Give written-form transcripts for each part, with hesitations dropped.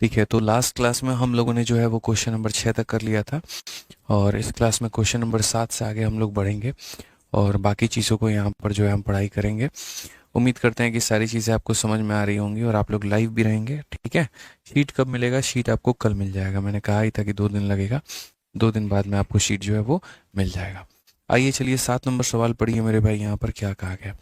ठीक है, तो लास्ट क्लास में हम लोगों ने जो है वो क्वेश्चन नंबर 6 तक कर लिया था, और इस क्लास में क्वेश्चन नंबर 7 से आगे हम लोग बढ़ेंगे और बाकी चीज़ों को यहाँ पर जो है हम पढ़ाई करेंगे। उम्मीद करते हैं कि सारी चीज़ें आपको समझ में आ रही होंगी और आप लोग लाइव भी रहेंगे। ठीक है, शीट कब मिलेगा? शीट आपको कल मिल जाएगा। मैंने कहा ही था कि 2 दिन लगेगा, 2 दिन बाद में आपको शीट जो है वो मिल जाएगा। आइए चलिए 7 नंबर सवाल पढ़िए मेरे भाई। यहाँ पर क्या कहा गया?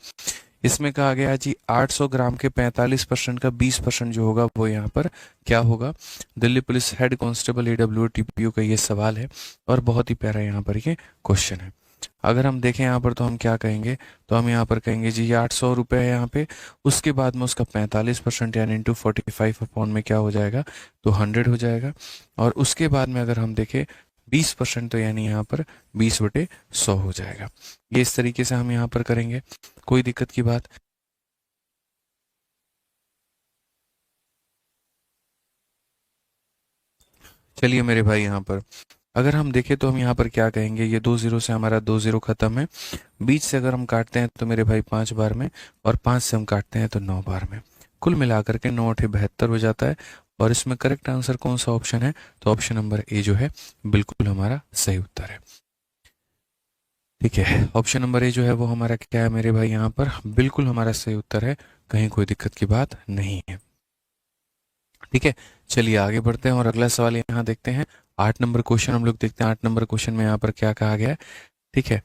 इसमें कहा गया जी 800 ग्राम के 45% का 20% जो होगा वो यहाँ पर क्या होगा? Delhi police head constable AWO TPO का ये सवाल है और बहुत ही प्यारा यहाँ पर ये क्वेश्चन है। अगर हम देखें यहाँ पर तो हम क्या कहेंगे? तो हम यहाँ पर कहेंगे जी ये 800 रुपये है यहाँ पे, उसके बाद में उसका 45% यानी इंटू 45 अपॉन में क्या हो जाएगा? तो 100 हो जाएगा। और उसके बाद में अगर हम देखें 20% तो यानी यहाँ पर 20/100 हो जाएगा। ये इस तरीके से हम यहाँ पर करेंगे, कोई दिक्कत की बात? चलिए मेरे भाई, यहाँ पर अगर हम देखें तो हम यहाँ पर क्या कहेंगे? ये 2 जीरो से हमारा 2 जीरो खत्म है। बीच से अगर हम काटते हैं तो मेरे भाई 5 बार में, और 5 से हम काटते हैं तो 9 बार में। कुल मिलाकर के 9×8 = 72 हो जाता है। और इसमें करेक्ट आंसर कौन सा ऑप्शन है? तो ऑप्शन नंबर ए जो है बिल्कुल हमारा सही उत्तर है। ठीक है, ऑप्शन नंबर ए जो है वो हमारा क्या है मेरे भाई? यहाँ पर बिल्कुल हमारा सही उत्तर है, कहीं कोई दिक्कत की बात नहीं है। ठीक है, चलिए आगे बढ़ते हैं और अगला सवाल यहाँ देखते हैं। 8 नंबर क्वेश्चन हम लोग देखते हैं। 8 नंबर क्वेश्चन में यहाँ पर क्या कहा गया है? ठीक है,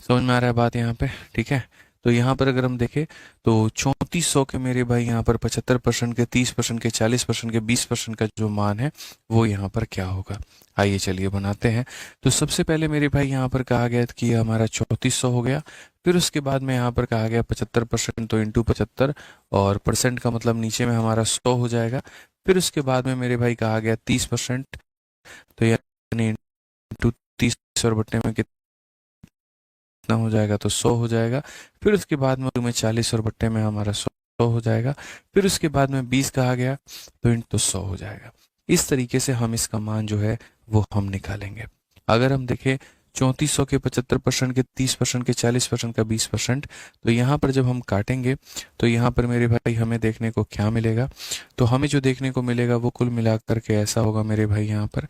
समझ में आ रहा है बात यहाँ पे? ठीक है, तो यहाँ पर अगर हम देखें तो 3400 के मेरे भाई यहाँ पर 75% के, 30% के, 40% के, 20% का जो मान है वो यहाँ पर क्या होगा? आइए चलिए बनाते हैं। तो सबसे पहले मेरे भाई यहाँ पर कहा गया कि ये हमारा 3400 हो गया। फिर उसके बाद में यहाँ पर कहा गया 75%, तो इंटू 75, और परसेंट का मतलब नीचे में हमारा 100 हो जाएगा। फिर उसके बाद में मेरे भाई कहा गया 30%, तो यानी इंटू 30 और बट्टे में कितना हो जाएगा? तो 100 हो जाएगा। फिर उसके बाद में 40 और बट्टे में हमारा 100 हो जाएगा। फिर उसके बाद में 20 कहा गया, तो इंटू 100 हो जाएगा। इस तरीके से हम इसका मान जो है वो हम निकालेंगे। अगर हम देखें 3400 के 75% के, 30% के, 40% का 20%, तो यहाँ पर जब हम काटेंगे तो यहाँ पर मेरे भाई हमें देखने को क्या मिलेगा? तो हमें जो देखने को मिलेगा वो कुल मिलाकर के ऐसा होगा मेरे भाई यहाँ पर।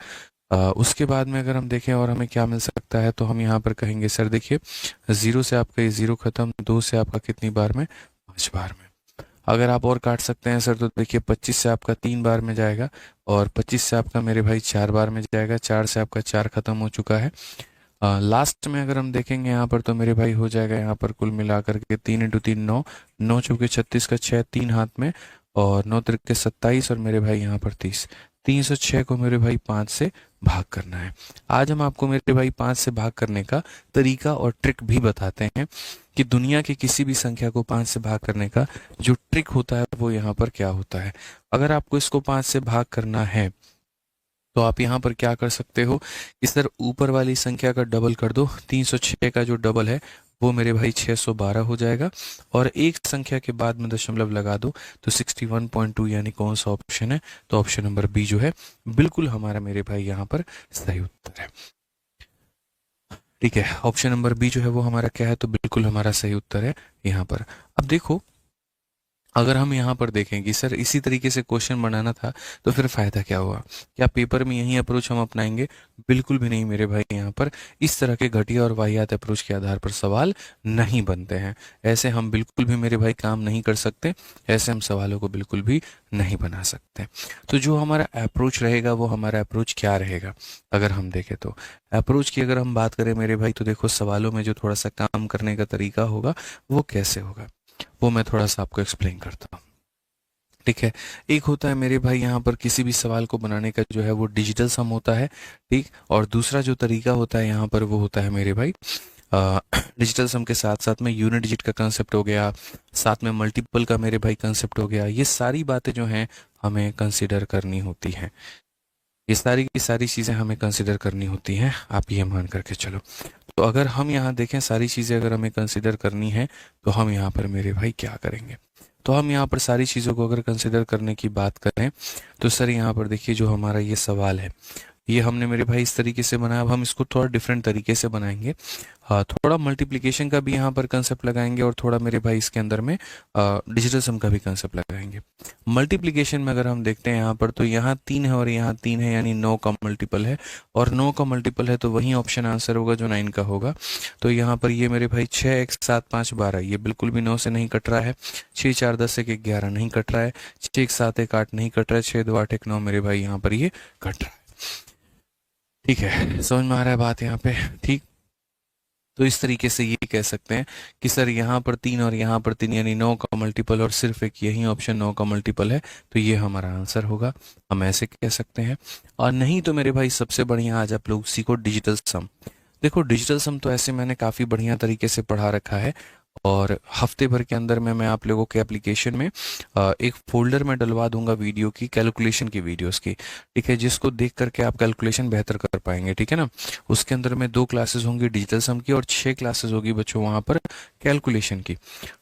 उसके बाद में अगर हम देखें और हमें क्या मिल सकता है, तो हम यहाँ पर कहेंगे सर देखिए 0 से आपका ये 0 खत्म, 2 से आपका कितनी बार में? 5 बार में। अगर आप और काट सकते हैं सर तो देखिए 25 से आपका 3 बार में जाएगा, और 25 से आपका मेरे भाई 4 बार में जाएगा, 4 से आपका 4 खत्म हो चुका है। लास्ट में अगर हम देखेंगे यहाँ पर तो मेरे भाई हो जाएगा यहाँ पर कुल मिलाकर के 3 × 3 9, 9×4 = 36 का 6 3 हाथ में, और 9×3 = 27, और मेरे भाई यहाँ पर 30। 306 को मेरे भाई 5 से भाग करना है। आज हम आपको मेरे भाई 5 से भाग करने का तरीका और ट्रिक भी बताते हैं कि दुनिया की किसी भी संख्या को 5 से भाग करने का जो ट्रिक होता है वो यहाँ पर क्या होता है। अगर आपको इसको 5 से भाग करना है तो आप यहाँ पर क्या कर सकते हो? इस तरह ऊपर वाली संख्या का डबल कर दो। 306 का जो डबल है वो मेरे भाई 612 हो जाएगा, और एक संख्या के बाद में दशमलव लगा दो तो 61.2, यानी कौन सा ऑप्शन है? तो ऑप्शन नंबर बी जो है बिल्कुल हमारा मेरे भाई यहाँ पर सही उत्तर है। ठीक है, ऑप्शन नंबर बी जो है वो हमारा क्या है? तो बिल्कुल हमारा सही उत्तर है यहाँ पर। अब देखो, अगर हम यहाँ पर देखें कि सर इसी तरीके से क्वेश्चन बनाना था तो फिर फायदा क्या हुआ? क्या पेपर में यही अप्रोच हम अपनाएंगे? बिल्कुल भी नहीं मेरे भाई। यहाँ पर इस तरह के घटिया और वाहियात अप्रोच के आधार पर सवाल नहीं बनते हैं। ऐसे हम बिल्कुल भी मेरे भाई काम नहीं कर सकते, ऐसे हम सवालों को बिल्कुल भी नहीं बना सकते। तो जो हमारा अप्रोच रहेगा वो हमारा अप्रोच क्या रहेगा? अगर हम देखें तो अप्रोच की अगर हम बात करें मेरे भाई, तो देखो सवालों में जो थोड़ा सा काम करने का तरीका होगा वो कैसे होगा वो मैं थोड़ा सा आपको एक्सप्लेन करता हूँ। ठीक है, एक होता है मेरे भाई यहाँ पर किसी भी सवाल को बनाने का जो है वो डिजिटल सम होता है। ठीक, और दूसरा जो तरीका होता है यहाँ पर वो होता है मेरे भाई डिजिटल सम के साथ साथ में यूनिट डिजिट का कंसेप्ट हो गया, साथ में मल्टीपल का मेरे भाई कंसेप्ट हो गया। ये सारी बातें जो हैं हमें कंसिडर करनी होती हैं। ये सारी की सारी चीज़ें हमें कंसिडर करनी होती हैं, आप ये मान करके चलो। तो अगर हम यहाँ देखें सारी चीज़ें अगर हमें कंसिडर करनी है तो हम यहाँ पर मेरे भाई क्या करेंगे? तो हम यहाँ पर सारी चीज़ों को अगर कंसिडर करने की बात करें तो सर यहाँ पर देखिए जो हमारा ये सवाल है ये हमने मेरे भाई इस तरीके से बनाया। अब हम इसको थोड़ा डिफरेंट तरीके से बनाएंगे। हाँ, थोड़ा मल्टीप्लिकेशन का भी यहाँ पर कंसेप्ट लगाएंगे और थोड़ा मेरे भाई इसके अंदर में डिजिटल सम का भी कंसेप्ट लगाएंगे। मल्टीप्लिकेशन में अगर हम देखते हैं यहाँ पर, तो यहाँ 3 है और यहाँ 3 है, यानी 9 का मल्टीपल है, और 9 का मल्टीपल है तो वही ऑप्शन आंसर होगा जो 9 का होगा। तो यहाँ पर ये मेरे भाई 6 1 7 5 12, ये बिल्कुल भी 9 से नहीं कट रहा है। 6 4 10 1 11 नहीं कट रहा है। 6 1 7 1 8 नहीं कट रहा है। 6 2 8 1 9 मेरे भाई यहाँ पर ये कट रहा है। ठीक है, समझ में आ रहा है बात यहाँ पे? ठीक। तो इस तरीके से ये कह सकते हैं कि सर यहाँ पर 3 और यहाँ पर 3, यानी 9 का मल्टीपल और सिर्फ एक यही ऑप्शन 9 का मल्टीपल है, तो ये हमारा आंसर होगा। हम ऐसे कह सकते हैं। और नहीं तो मेरे भाई सबसे बढ़िया आज आप लोग सीखो डिजिटल सम। देखो डिजिटल सम तो ऐसे मैंने काफ़ी बढ़िया तरीके से पढ़ा रखा है, और हफ्ते भर के अंदर में मैं आप लोगों के एप्लीकेशन में एक फोल्डर में डलवा दूंगा वीडियो की, कैलकुलेशन की वीडियोस की। ठीक है, जिसको देख करके आप कैलकुलेशन बेहतर कर पाएंगे। ठीक है ना। उसके अंदर में 2 क्लासेस होंगी डिजिटल सम की और 6 क्लासेस होगी बच्चों वहाँ पर कैलकुलेशन की।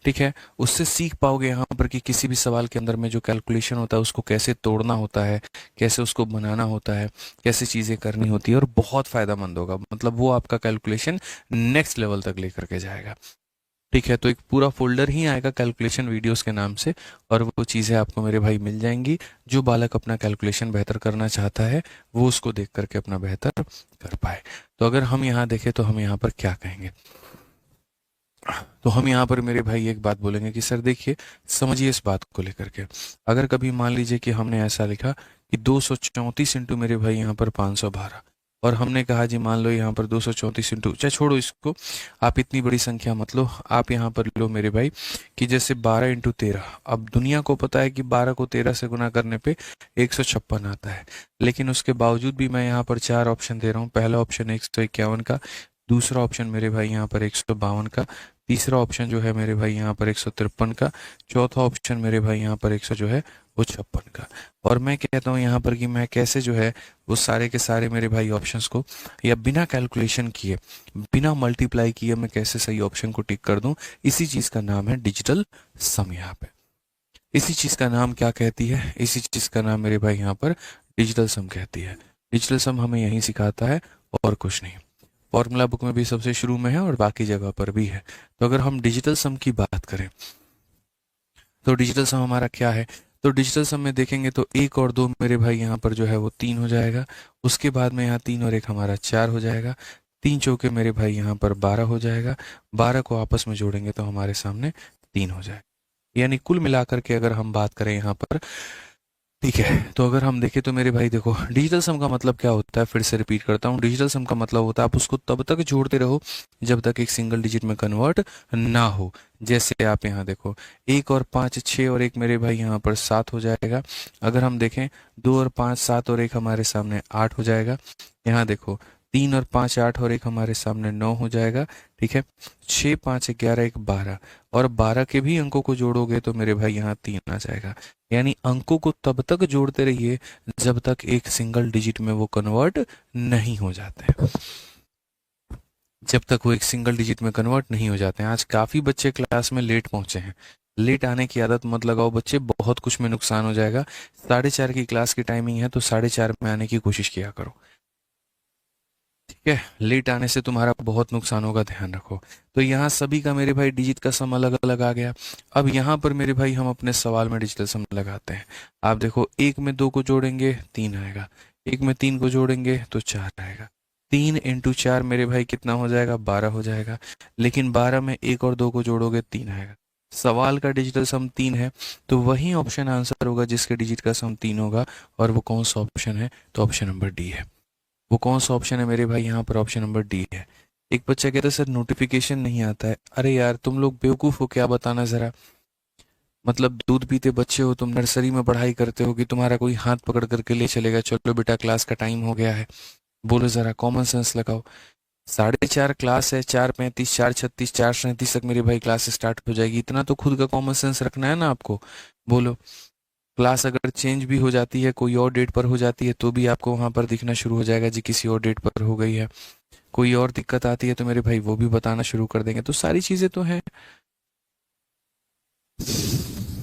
ठीक है, उससे सीख पाओगे यहाँ पर कि किसी भी सवाल के अंदर में जो कैलकुलेशन होता है उसको कैसे तोड़ना होता है, कैसे उसको बनाना होता है, कैसे चीज़ें करनी होती है, और बहुत फ़ायदेमंद होगा। मतलब वो आपका कैलकुलेशन नेक्स्ट लेवल तक लेकर के जाएगा। ठीक है, तो एक पूरा फोल्डर ही आएगा कैलकुलेशन वीडियोस के नाम से, और वो चीज़ें आपको मेरे भाई मिल जाएंगी। जो बालक अपना कैलकुलेशन बेहतर करना चाहता है वो उसको देख करके अपना बेहतर कर पाए। तो अगर हम यहाँ देखें तो हम यहाँ पर क्या कहेंगे, तो हम यहाँ पर मेरे भाई एक बात बोलेंगे कि सर देखिए, समझिए इस बात को लेकर के। अगर कभी मान लीजिए कि हमने ऐसा लिखा कि 234 इंटू मेरे भाई यहाँ पर 512, और हमने कहा जी मान लो यहाँ पर 234 इंटू, चाहे छोड़ो इसको, आप इतनी बड़ी संख्या मत लो, आप यहाँ पर लो मेरे भाई कि जैसे 12 इंटू 13। अब दुनिया को पता है कि 12 को 13 से गुना करने पे 156 आता है, लेकिन उसके बावजूद भी मैं यहाँ पर 4 ऑप्शन दे रहा हूँ। पहला ऑप्शन 151 का, दूसरा ऑप्शन मेरे भाई यहाँ पर 152 का, तीसरा ऑप्शन जो है मेरे भाई यहाँ पर 153 का, चौथा ऑप्शन मेरे भाई यहाँ पर 100 जो है वो 56 का। और मैं कहता हूँ यहाँ पर कि मैं कैसे जो है वो सारे के सारे मेरे भाई ऑप्शंस को, या बिना कैलकुलेशन किए, बिना मल्टीप्लाई किए, मैं कैसे सही ऑप्शन को टिक कर दूं। इसी चीज का नाम है डिजिटल सम। यहाँ पे इसी चीज का नाम क्या कहती है, इसी चीज का नाम मेरे भाई यहाँ पर डिजिटल सम कहती है। डिजिटल सम हमें यही सिखाता है और कुछ नहीं। फॉर्मूला बुक में भी सबसे शुरू में है और बाकी जगह पर भी है। तो अगर हम डिजिटल सम की बात करें तो डिजिटल सम हमारा क्या है, तो डिजिटल सम में देखेंगे तो 1 और 2 मेरे भाई यहाँ पर जो है वो 3 हो जाएगा। उसके बाद में यहाँ 3 और 1 हमारा 4 हो जाएगा। 3 चौके मेरे भाई यहाँ पर 12 हो जाएगा। 12 को आपस में जोड़ेंगे तो हमारे सामने 3 हो जाएगा। यानी कुल मिलाकर के अगर हम बात करें यहाँ पर, ठीक है, तो अगर हम देखें तो मेरे भाई देखो डिजिटल सम का मतलब क्या होता है, फिर से रिपीट करता हूँ। डिजिटल सम का मतलब होता है आप उसको तब तक जोड़ते रहो जब तक एक सिंगल डिजिट में कन्वर्ट ना हो। जैसे आप यहाँ देखो 1 और 5 6 और 1 मेरे भाई यहाँ पर 7 हो जाएगा। अगर हम देखें 2 और 5 7 और 1 हमारे सामने 8 हो जाएगा। यहाँ देखो 3 और 5 8 और 1 हमारे सामने 9 हो जाएगा। ठीक है, 6 5 11 1 12, और 12 के भी अंकों को जोड़ोगे तो मेरे भाई यहाँ 3 आ जाएगा। यानी अंकों को तब तक जोड़ते रहिए जब तक एक सिंगल डिजिट में वो कन्वर्ट नहीं हो जाते हैं। जब तक वो एक सिंगल डिजिट में कन्वर्ट नहीं हो जाते हैं। आज काफी बच्चे क्लास में लेट पहुंचे हैं। लेट आने की आदत मत लगाओ बच्चे, बहुत कुछ में नुकसान हो जाएगा। 4:30 की क्लास की टाइमिंग है तो 4:30 में आने की कोशिश किया करो। ठीक है, लेट आने से तुम्हारा बहुत नुकसान होगा, ध्यान रखो। तो यहाँ सभी का मेरे भाई डिजिट का सम अलग अलग आ गया। अब यहाँ पर मेरे भाई हम अपने सवाल में डिजिटल सम लगाते हैं। आप देखो 1 में 2 को जोड़ेंगे 3 आएगा, 1 में 3 को जोड़ेंगे तो 4 आएगा। 3 इंटू 4 मेरे भाई कितना हो जाएगा, 12 हो जाएगा। लेकिन 12 में 1 और 2 को जोड़ोगे 3 आएगा। सवाल का डिजिटल सम 3 है, तो वही ऑप्शन आंसर होगा जिसके डिजिट का सम 3 होगा। और वो कौन सा ऑप्शन है, तो ऑप्शन नंबर डी है। वो कौन सा ऑप्शन है मेरे भाई, यहाँ पर ऑप्शन नंबर डी है। एक बच्चा कहता है सर नोटिफिकेशन नहीं आता है। अरे यार तुम लोग बेवकूफ हो क्या, बताना जरा। मतलब दूध पीते बच्चे हो तुम, नर्सरी में पढ़ाई करते हो कि तुम्हारा कोई हाथ पकड़ करके ले चलेगा, चलो बेटा क्लास का टाइम हो गया है। बोलो जरा, कॉमन सेंस लगाओ। 4:30 क्लास है, 4:35 4:36 4:37 तक मेरे भाई क्लास स्टार्ट हो जाएगी। इतना तो खुद का कॉमन सेंस रखना है ना आपको। बोलो, क्लास अगर चेंज भी हो जाती है, कोई और डेट पर हो जाती है, तो भी आपको वहां पर दिखना शुरू हो जाएगा जी किसी और डेट पर हो गई है। कोई और दिक्कत आती है तो मेरे भाई वो भी बताना शुरू कर देंगे। तो सारी चीजें तो हैं।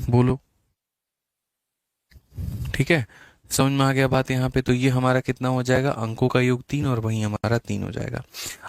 बोलो, ठीक है। समझ में आ गया बात यहाँ पे? तो ये हमारा कितना हो जाएगा, अंकों का योग 3 और वहीं हमारा 3 हो जाएगा।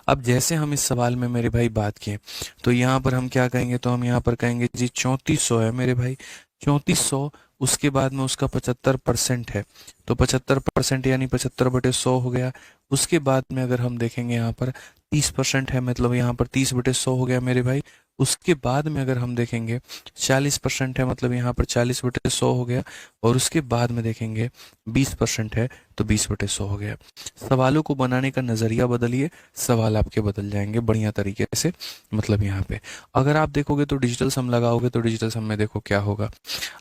अब जैसे हम इस सवाल में मेरे भाई बात किए, तो यहाँ पर हम क्या कहेंगे, तो हम यहाँ पर कहेंगे जी 3400 है मेरे भाई, 3400। उसके बाद में उसका 75% है, तो 75% यानी 75/100 हो गया। उसके बाद में अगर हम देखेंगे यहाँ पर 30% है, मतलब यहाँ पर 30/100 हो गया मेरे भाई। उसके बाद में अगर हम देखेंगे 40% है, मतलब यहाँ पर 40/100 हो गया। और उसके बाद में देखेंगे 20% है, तो 20/100 हो गया। सवालों को बनाने का नज़रिया बदलिए, सवाल आपके बदल जाएंगे बढ़िया तरीके से। मतलब यहाँ पे अगर आप देखोगे तो डिजिटल सम लगाओगे, तो डिजिटल सम में देखो क्या होगा।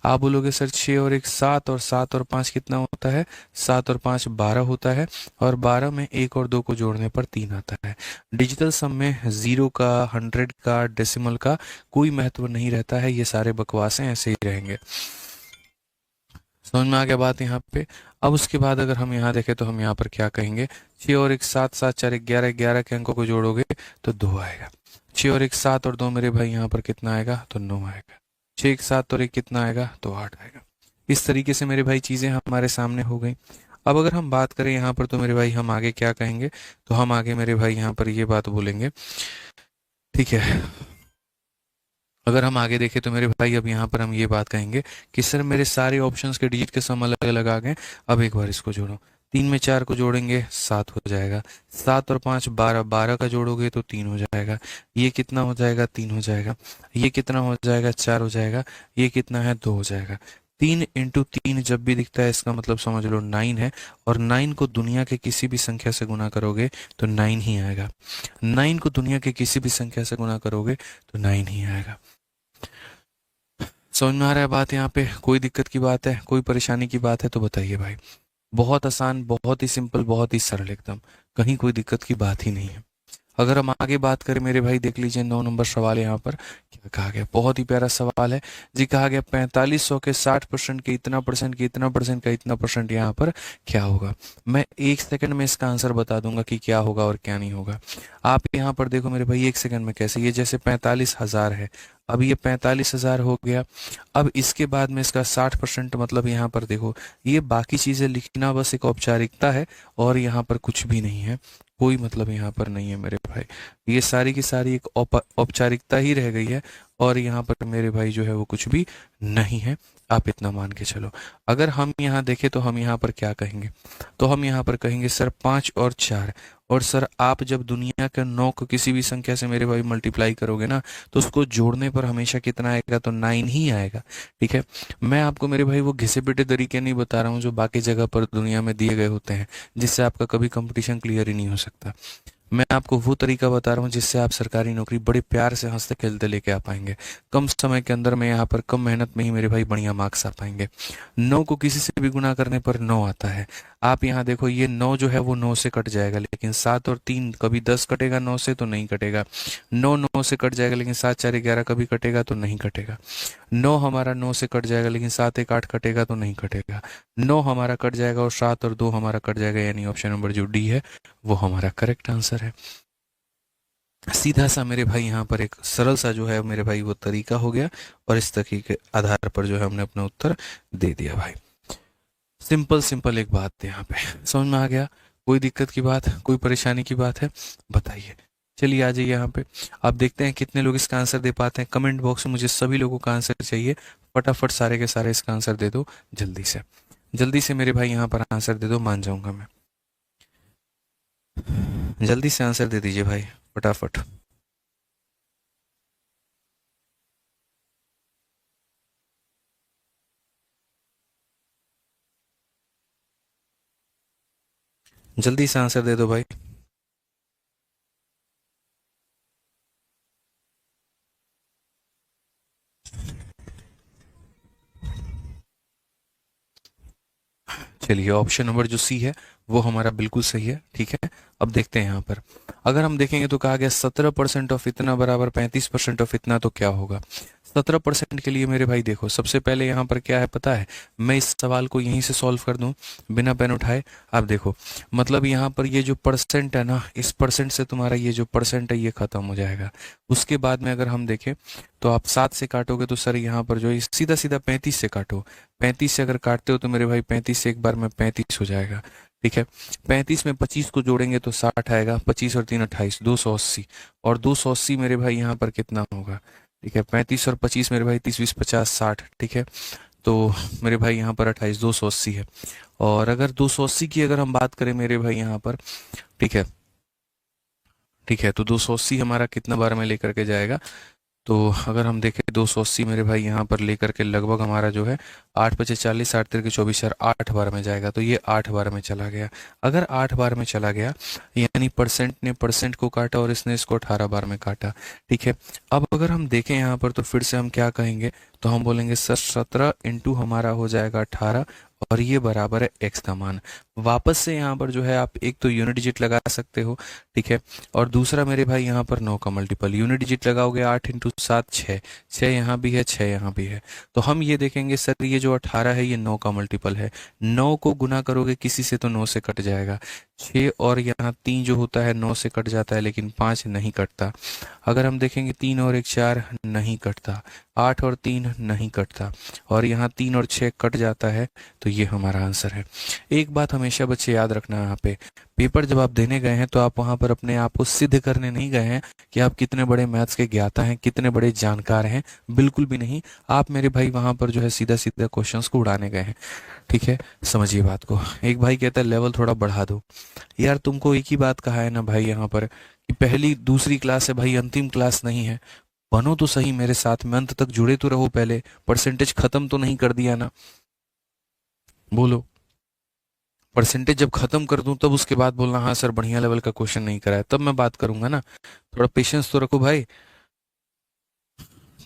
आप बोलोगे सर 6 और 1 7, और 7 और 5 कितना होता है, 7 और 5 12 होता है, और 12 में 1 और 2 को जोड़ने पर 3 आता है। डिजिटल सम में 0 का, 100 का, डेसिमल का कोई महत्व नहीं रहता है, ये सारे बकवासें ऐसे ही रहेंगे। समझ में आ गया बात यहाँ पे? अब उसके बाद अगर हम यहाँ देखें तो हम यहाँ पर क्या कहेंगे, 6 और 1 7, 7 4 11, 11 के अंकों को जोड़ोगे तो 2 आएगा। 6 और 1 7 और 2 मेरे भाई यहाँ पर कितना आएगा, तो 9 आएगा। 6 1 7 और 1 कितना आएगा, तो 8 आएगा। इस तरीके से मेरे भाई चीज़ें हमारे सामने हो गई। अब अगर हम बात करें यहाँ पर, तो मेरे भाई हम आगे क्या कहेंगे, तो हम आगे मेरे भाई यहाँ पर ये बात बोलेंगे, ठीक है। अगर हम आगे देखें तो मेरे भाई अब यहाँ पर हम ये बात कहेंगे कि सर मेरे सारे ऑप्शंस के डिजिट के सम अलग अलग आ गए, अब एक बार इसको जोड़ो। 3 में 4 को जोड़ेंगे 7 हो जाएगा। 7 और 5 12, 12 का जोड़ोगे तो 3 हो जाएगा। ये कितना हो जाएगा, 3 हो जाएगा। ये कितना हो जाएगा, 4 हो जाएगा। ये कितना है, 2 हो जाएगा। 3 इंटू 3 जब भी दिखता है इसका मतलब समझ लो 9 है, और 9 को दुनिया के किसी भी संख्या से गुना करोगे तो 9 ही आएगा। 9 को दुनिया के किसी भी संख्या से गुना करोगे तो 9 ही आएगा। समझ में आ रहा है बात यहाँ पे? कोई दिक्कत की बात है, कोई परेशानी की बात है तो बताइए भाई। बहुत आसान, बहुत ही सिंपल, बहुत ही सरल एकदम, कहीं कोई दिक्कत की बात ही नहीं है। अगर हम आगे बात करें मेरे भाई, देख लीजिए 9 नंबर सवाल यहाँ पर क्या कहा गया, बहुत ही प्यारा सवाल है जी। कहा गया 4500 के 60% के इतना परसेंट के इतना परसेंट का इतना परसेंट यहाँ पर क्या होगा। मैं 1 सेकंड में इसका आंसर बता दूंगा कि क्या होगा और क्या नहीं होगा। आप यहाँ पर देखो मेरे भाई 1 सेकंड में कैसे, ये जैसे 45,000 है, अब ये 45,000 हो गया। अब इसके बाद में इसका 60%, मतलब यहाँ पर देखो ये बाकी चीज़ें लिखना बस एक औपचारिकता है, और यहाँ पर कुछ भी नहीं है, कोई मतलब यहाँ पर नहीं है मेरे भाई। ये सारी की सारी एक औपचारिकता ही रह गई है, और यहाँ पर मेरे भाई जो है वो कुछ भी नहीं है, आप इतना मान के चलो। अगर हम यहाँ देखें तो हम यहाँ पर क्या कहेंगे, तो हम यहाँ पर कहेंगे सर 5 और 4, और सर आप जब दुनिया के 9 को किसी भी संख्या से मेरे भाई मल्टीप्लाई करोगे ना, तो उसको जोड़ने पर हमेशा कितना आएगा, तो 9 ही आएगा। ठीक है, मैं आपको मेरे भाई वो घिसे पिटे तरीके नहीं बता रहा हूँ जो बाकी जगह पर दुनिया में दिए गए होते हैं, जिससे आपका कभी कंपटीशन क्लियर ही नहीं हो सकता। मैं आपको वो तरीका बता रहा हूँ जिससे आप सरकारी नौकरी बड़े प्यार से हंसते खेलते लेके आ पाएंगे, कम समय के अंदर में, यहाँ पर कम मेहनत में ही मेरे भाई बढ़िया मार्क्स आ पाएंगे। 9 को किसी से भी गुना करने पर 9 आता है। आप यहाँ देखो ये 9 जो है वो 9 से कट जाएगा, लेकिन 7 और 3 कभी 10 कटेगा 9 से, तो नहीं कटेगा। 9 9 से कट जाएगा, लेकिन 7 4 11 कभी कटेगा, तो नहीं कटेगा। 9 हमारा 9 से कट जाएगा, लेकिन 7 1 8 कटेगा, तो नहीं कटेगा। 9 हमारा कट जाएगा और 7 और 2 हमारा कट जाएगा, यानी ऑप्शन नंबर जो डी है वो हमारा करेक्ट आंसर है। सीधा सा मेरे भाई यहाँ पर एक सरल सा जो है मेरे भाई वो तरीका हो गया, और इस तरीके के आधार पर जो है हमने अपना उत्तर दे दिया भाई। सिंपल सिंपल एक बात है यहाँ पे, समझ में आ गया? कोई दिक्कत की बात, कोई परेशानी की बात है, बताइए। चलिए आ जाइए यहाँ पे, आप देखते हैं कितने लोग इसका आंसर दे पाते हैं। कमेंट बॉक्स में मुझे सभी लोगों का आंसर चाहिए, फटाफट सारे के सारे इसका आंसर दे दो जल्दी से। जल्दी से मेरे भाई यहाँ पर आंसर दे दो, मान जाऊंगा मैं। जल्दी से आंसर दे दीजिए भाई, फटाफट। जल्दी से आंसर दे दो भाई। चलिए ऑप्शन नंबर जो सी है वो हमारा बिल्कुल सही है। ठीक है, अब देखते हैं यहाँ पर, अगर हम देखेंगे तो कहा गया 17% ऑफ इतना बराबर 35% ऑफ इतना, तो क्या होगा। 17% के लिए मेरे भाई देखो, सबसे पहले यहाँ पर क्या है पता है, मैं इस सवाल को यहीं से सॉल्व कर दूं बिना पेन उठाए। आप देखो, मतलब यहाँ पर ये जो परसेंट है ना, इस परसेंट से तुम्हारा ये जो परसेंट है ये खत्म हो जाएगा। उसके बाद में अगर हम देखें तो आप 7 से काटोगे तो सर यहाँ पर जो है सीधा सीधा 35 से काटो। 35 से अगर काटते हो तो मेरे भाई 35 से एक बार में 35 हो जाएगा। ठीक है, 35 में 25 को जोड़ेंगे तो 60 आएगा। 25 और 3 28, 280। और 280 मेरे भाई यहाँ पर कितना होगा? ठीक है, 35 और 25 मेरे भाई 30 20 50 60। ठीक है, तो मेरे भाई यहाँ पर 28, 280 है। और अगर 280 की अगर हम बात करें मेरे भाई यहाँ पर, ठीक है, ठीक है, तो 280 हमारा कितना बार में लेकर के जाएगा? तो अगर हम देखें 280 मेरे भाई यहाँ पर लेकर के लगभग हमारा जो है 8 पचे 40, 8 तिरके 24, 8 बार में जाएगा। तो ये 8 बार में चला गया। अगर 8 बार में चला गया यानी परसेंट ने परसेंट को काटा और इसने इसको 18 बार में काटा। ठीक है, अब अगर हम देखें यहाँ पर तो फिर से हम क्या कहेंगे, तो हम बोलेंगे सर 17 इंटू हमारा हो जाएगा 18 और ये बराबर है x का मान। वापस से यहाँ पर जो है आप एक तो यूनिट डिजिट लगा सकते हो। ठीक है, और दूसरा मेरे भाई यहाँ पर 9 का मल्टीपल यूनिट डिजिट लगाओगे, 8 इंटू 7 6, 6 यहाँ भी है 6 यहाँ भी है। तो हम ये देखेंगे सर ये जो 18 है ये 9 का मल्टीपल है। 9 को गुना करोगे किसी से तो 9 से कट जाएगा। 6 और यहाँ 3 जो होता है 9 से कट जाता है लेकिन 5 नहीं कटता। अगर हम देखेंगे 3 और 1 4 नहीं कटता। 8 और 3 नहीं कटता। और यहाँ 3 और 6 कट जाता है। तो ये हमारा आंसर है। एक बात हमेशा बच्चे याद रखना, यहाँ पे पेपर जब आप देने गए हैं तो आप वहां पर अपने आप को सिद्ध करने नहीं गए हैं कि आप कितने बड़े मैथ्स के ज्ञाता हैं, कितने बड़े जानकार हैं। बिल्कुल भी नहीं। आप मेरे भाई वहां पर जो है सीधा सीधा क्वेश्चंस को उड़ाने गए हैं। ठीक है, समझिए बात को। एक भाई कहता है लेवल थोड़ा बढ़ा दो। यार तुमको एक ही बात कहा है ना भाई यहाँ पर कि पहली दूसरी क्लास है भाई, अंतिम क्लास नहीं है। बनो तो सही मेरे साथ में, अंत तक जुड़े तो रहो। पहले परसेंटेज खत्म तो नहीं कर दिया ना? बोलो। परसेंटेज जब खत्म कर दूं तब उसके बाद बोलना हाँ सर बढ़िया लेवल का क्वेश्चन नहीं कराया, तब मैं बात करूंगा ना। थोड़ा पेशेंस तो रखो भाई।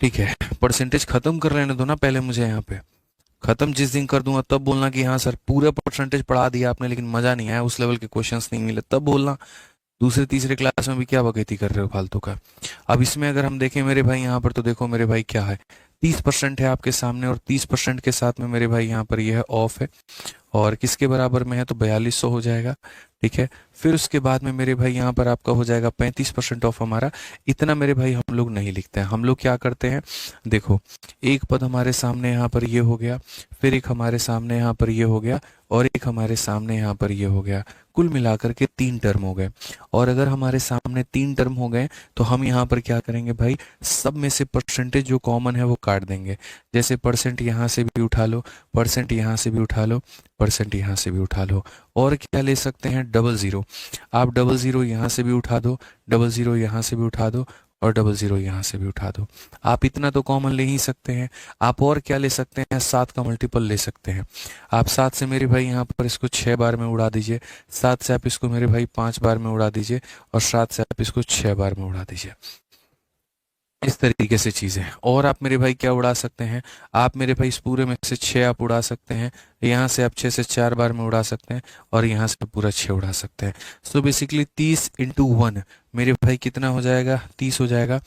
ठीक है, परसेंटेज खत्म कर लेने दो ना पहले मुझे। यहाँ पे खत्म जिस दिन कर दूंगा तब बोलना कि हाँ सर पूरा परसेंटेज पढ़ा दिया आपने लेकिन मजा नहीं आया, उस लेवल के क्वेश्चंस नहीं मिले, तब बोलना। दूसरे तीसरे क्लास में भी क्या बकैती कर रहे हो फालतू का। अब इसमें अगर हम देखें मेरे भाई यहाँ पर तो देखो मेरे भाई क्या है, 30% है आपके सामने और 30% के साथ में मेरे भाई यहाँ पर यह है ऑफ है। और किसके बराबर में है तो 4200 हो जाएगा। ठीक है, फिर उसके बाद में मेरे भाई यहाँ पर आपका हो जाएगा 35% ऑफ हमारा। इतना मेरे भाई हम लोग नहीं लिखते हैं। हम लोग क्या करते हैं, देखो एक पद हमारे सामने यहाँ पर ये हो गया, फिर एक हमारे सामने यहाँ पर ये हो गया और एक हमारे सामने यहाँ पर ये हो गया। कुल मिलाकर के 3 टर्म हो गए। और अगर हमारे सामने 3 टर्म हो गए तो हम यहाँ पर क्या करेंगे भाई, सब में से परसेंटेज जो कॉमन है वो काट देंगे। जैसे परसेंट यहाँ से भी उठा लो, परसेंट यहाँ से भी उठा लो, परसेंट यहाँ से भी उठा लो। और क्या ले सकते हैं, डबल ज़ीरो। आप डबल ज़ीरो यहाँ से भी उठा दो, डबल ज़ीरो यहाँ से भी उठा दो और डबल ज़ीरो यहाँ से भी उठा दो। आप इतना तो कॉमन ले ही सकते हैं। आप और क्या ले सकते हैं, 7 का मल्टीपल ले सकते हैं। आप 7 से मेरे भाई यहाँ पर इसको 6 बार में उड़ा दीजिए, 7 से आप इसको मेरे भाई 5 बार में उड़ा दीजिए और 7 से आप इसको 6 बार में उड़ा दीजिए। इस तरीके से चीजें। और आप मेरे भाई क्या उड़ा सकते हैं, आप मेरे भाई इस पूरे में से 6 आप उड़ा सकते हैं, यहाँ से आप 6 से 4 बार में उड़ा सकते हैं और यहाँ से पूरा 6 उड़ा सकते हैं। सो बेसिकली 30 इंटू 1 मेरे भाई कितना हो जाएगा, 30 हो जाएगा।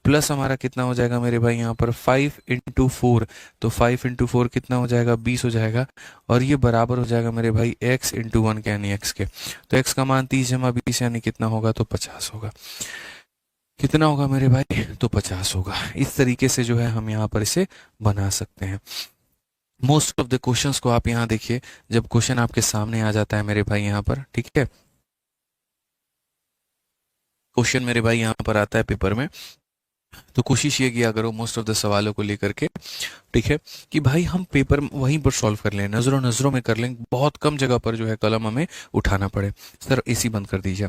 प्लस हमारा कितना हो जाएगा मेरे भाई यहाँ पर 5 इंटू 4, तो 5 इंटू 4 कितना हो जाएगा, 20 हो जाएगा। और ये बराबर हो जाएगा मेरे भाई x इंटू 1 के यानी x के। तो x का मान 30 जमा 20 यानी कितना होगा, तो 50 होगा। कितना होगा मेरे भाई, तो 50 होगा। इस तरीके से जो है हम यहाँ पर इसे बना सकते हैं। मोस्ट ऑफ द क्वेश्चंस को आप यहाँ देखिए, जब क्वेश्चन आपके सामने आ जाता है मेरे भाई यहाँ पर, ठीक है, क्वेश्चन मेरे भाई यहाँ पर आता है पेपर में, तो कोशिश ये किया करो मोस्ट ऑफ द सवालों को लेकर के, ठीक है, कि भाई हम पेपर वहीं पर सॉल्व कर लें, नजरों नजरों में कर लें, बहुत कम जगह पर जो है कलम हमें उठाना पड़े। सर एसी बंद कर दीजिए।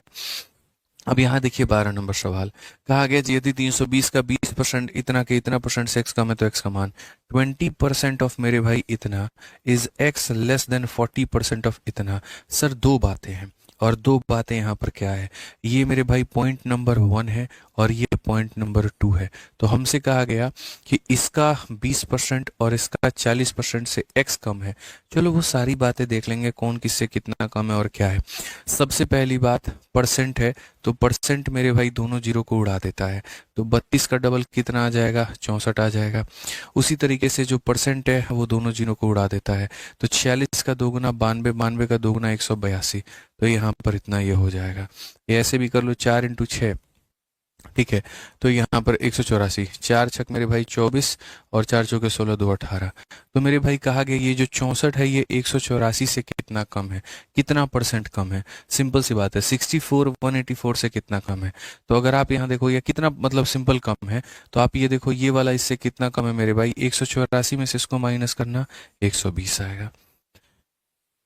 अब यहाँ देखिए 12 नंबर सवाल, कहा गया यदि 320 का 20% इतना के इतना परसेंट से x कम है तो x का मान 20% ऑफ मेरे भाई इतना is x less than 40% of इतना। सर दो बातें हैं और दो बातें यहाँ पर क्या है, ये मेरे भाई पॉइंट नंबर 1 है और ये पॉइंट नंबर 2 है। तो हमसे कहा गया कि इसका 20% और इसका 40% से x कम है। चलो वो सारी बातें देख लेंगे, कौन किससे कितना कम है और क्या है। सबसे पहली बात परसेंट है, तो परसेंट मेरे भाई दोनों जीरो को उड़ा देता है। तो 32 का डबल कितना आ जाएगा, 64 आ जाएगा। उसी तरीके से जो परसेंट है वो दोनों जीरो को उड़ा देता है। तो 46 का दोगुना 92, 92 का दोगुना 182। तो यहाँ पर इतना ये हो जाएगा। ये ऐसे भी कर लो, 4 × 6, ठीक है। तो यहाँ पर 184, 4 छक मेरे भाई 24 और 4 चौके 16, 2 18। तो मेरे भाई कहा गया ये जो 64 है ये 184 से कितना कम है, कितना परसेंट कम है। सिंपल सी बात है, 64 184 से कितना कम है। तो अगर आप यहाँ देखो, या कितना मतलब सिंपल कम है, तो आप ये देखो ये वाला इससे कितना कम है मेरे भाई, 184 में से इसको माइनस करना, 120 आएगा।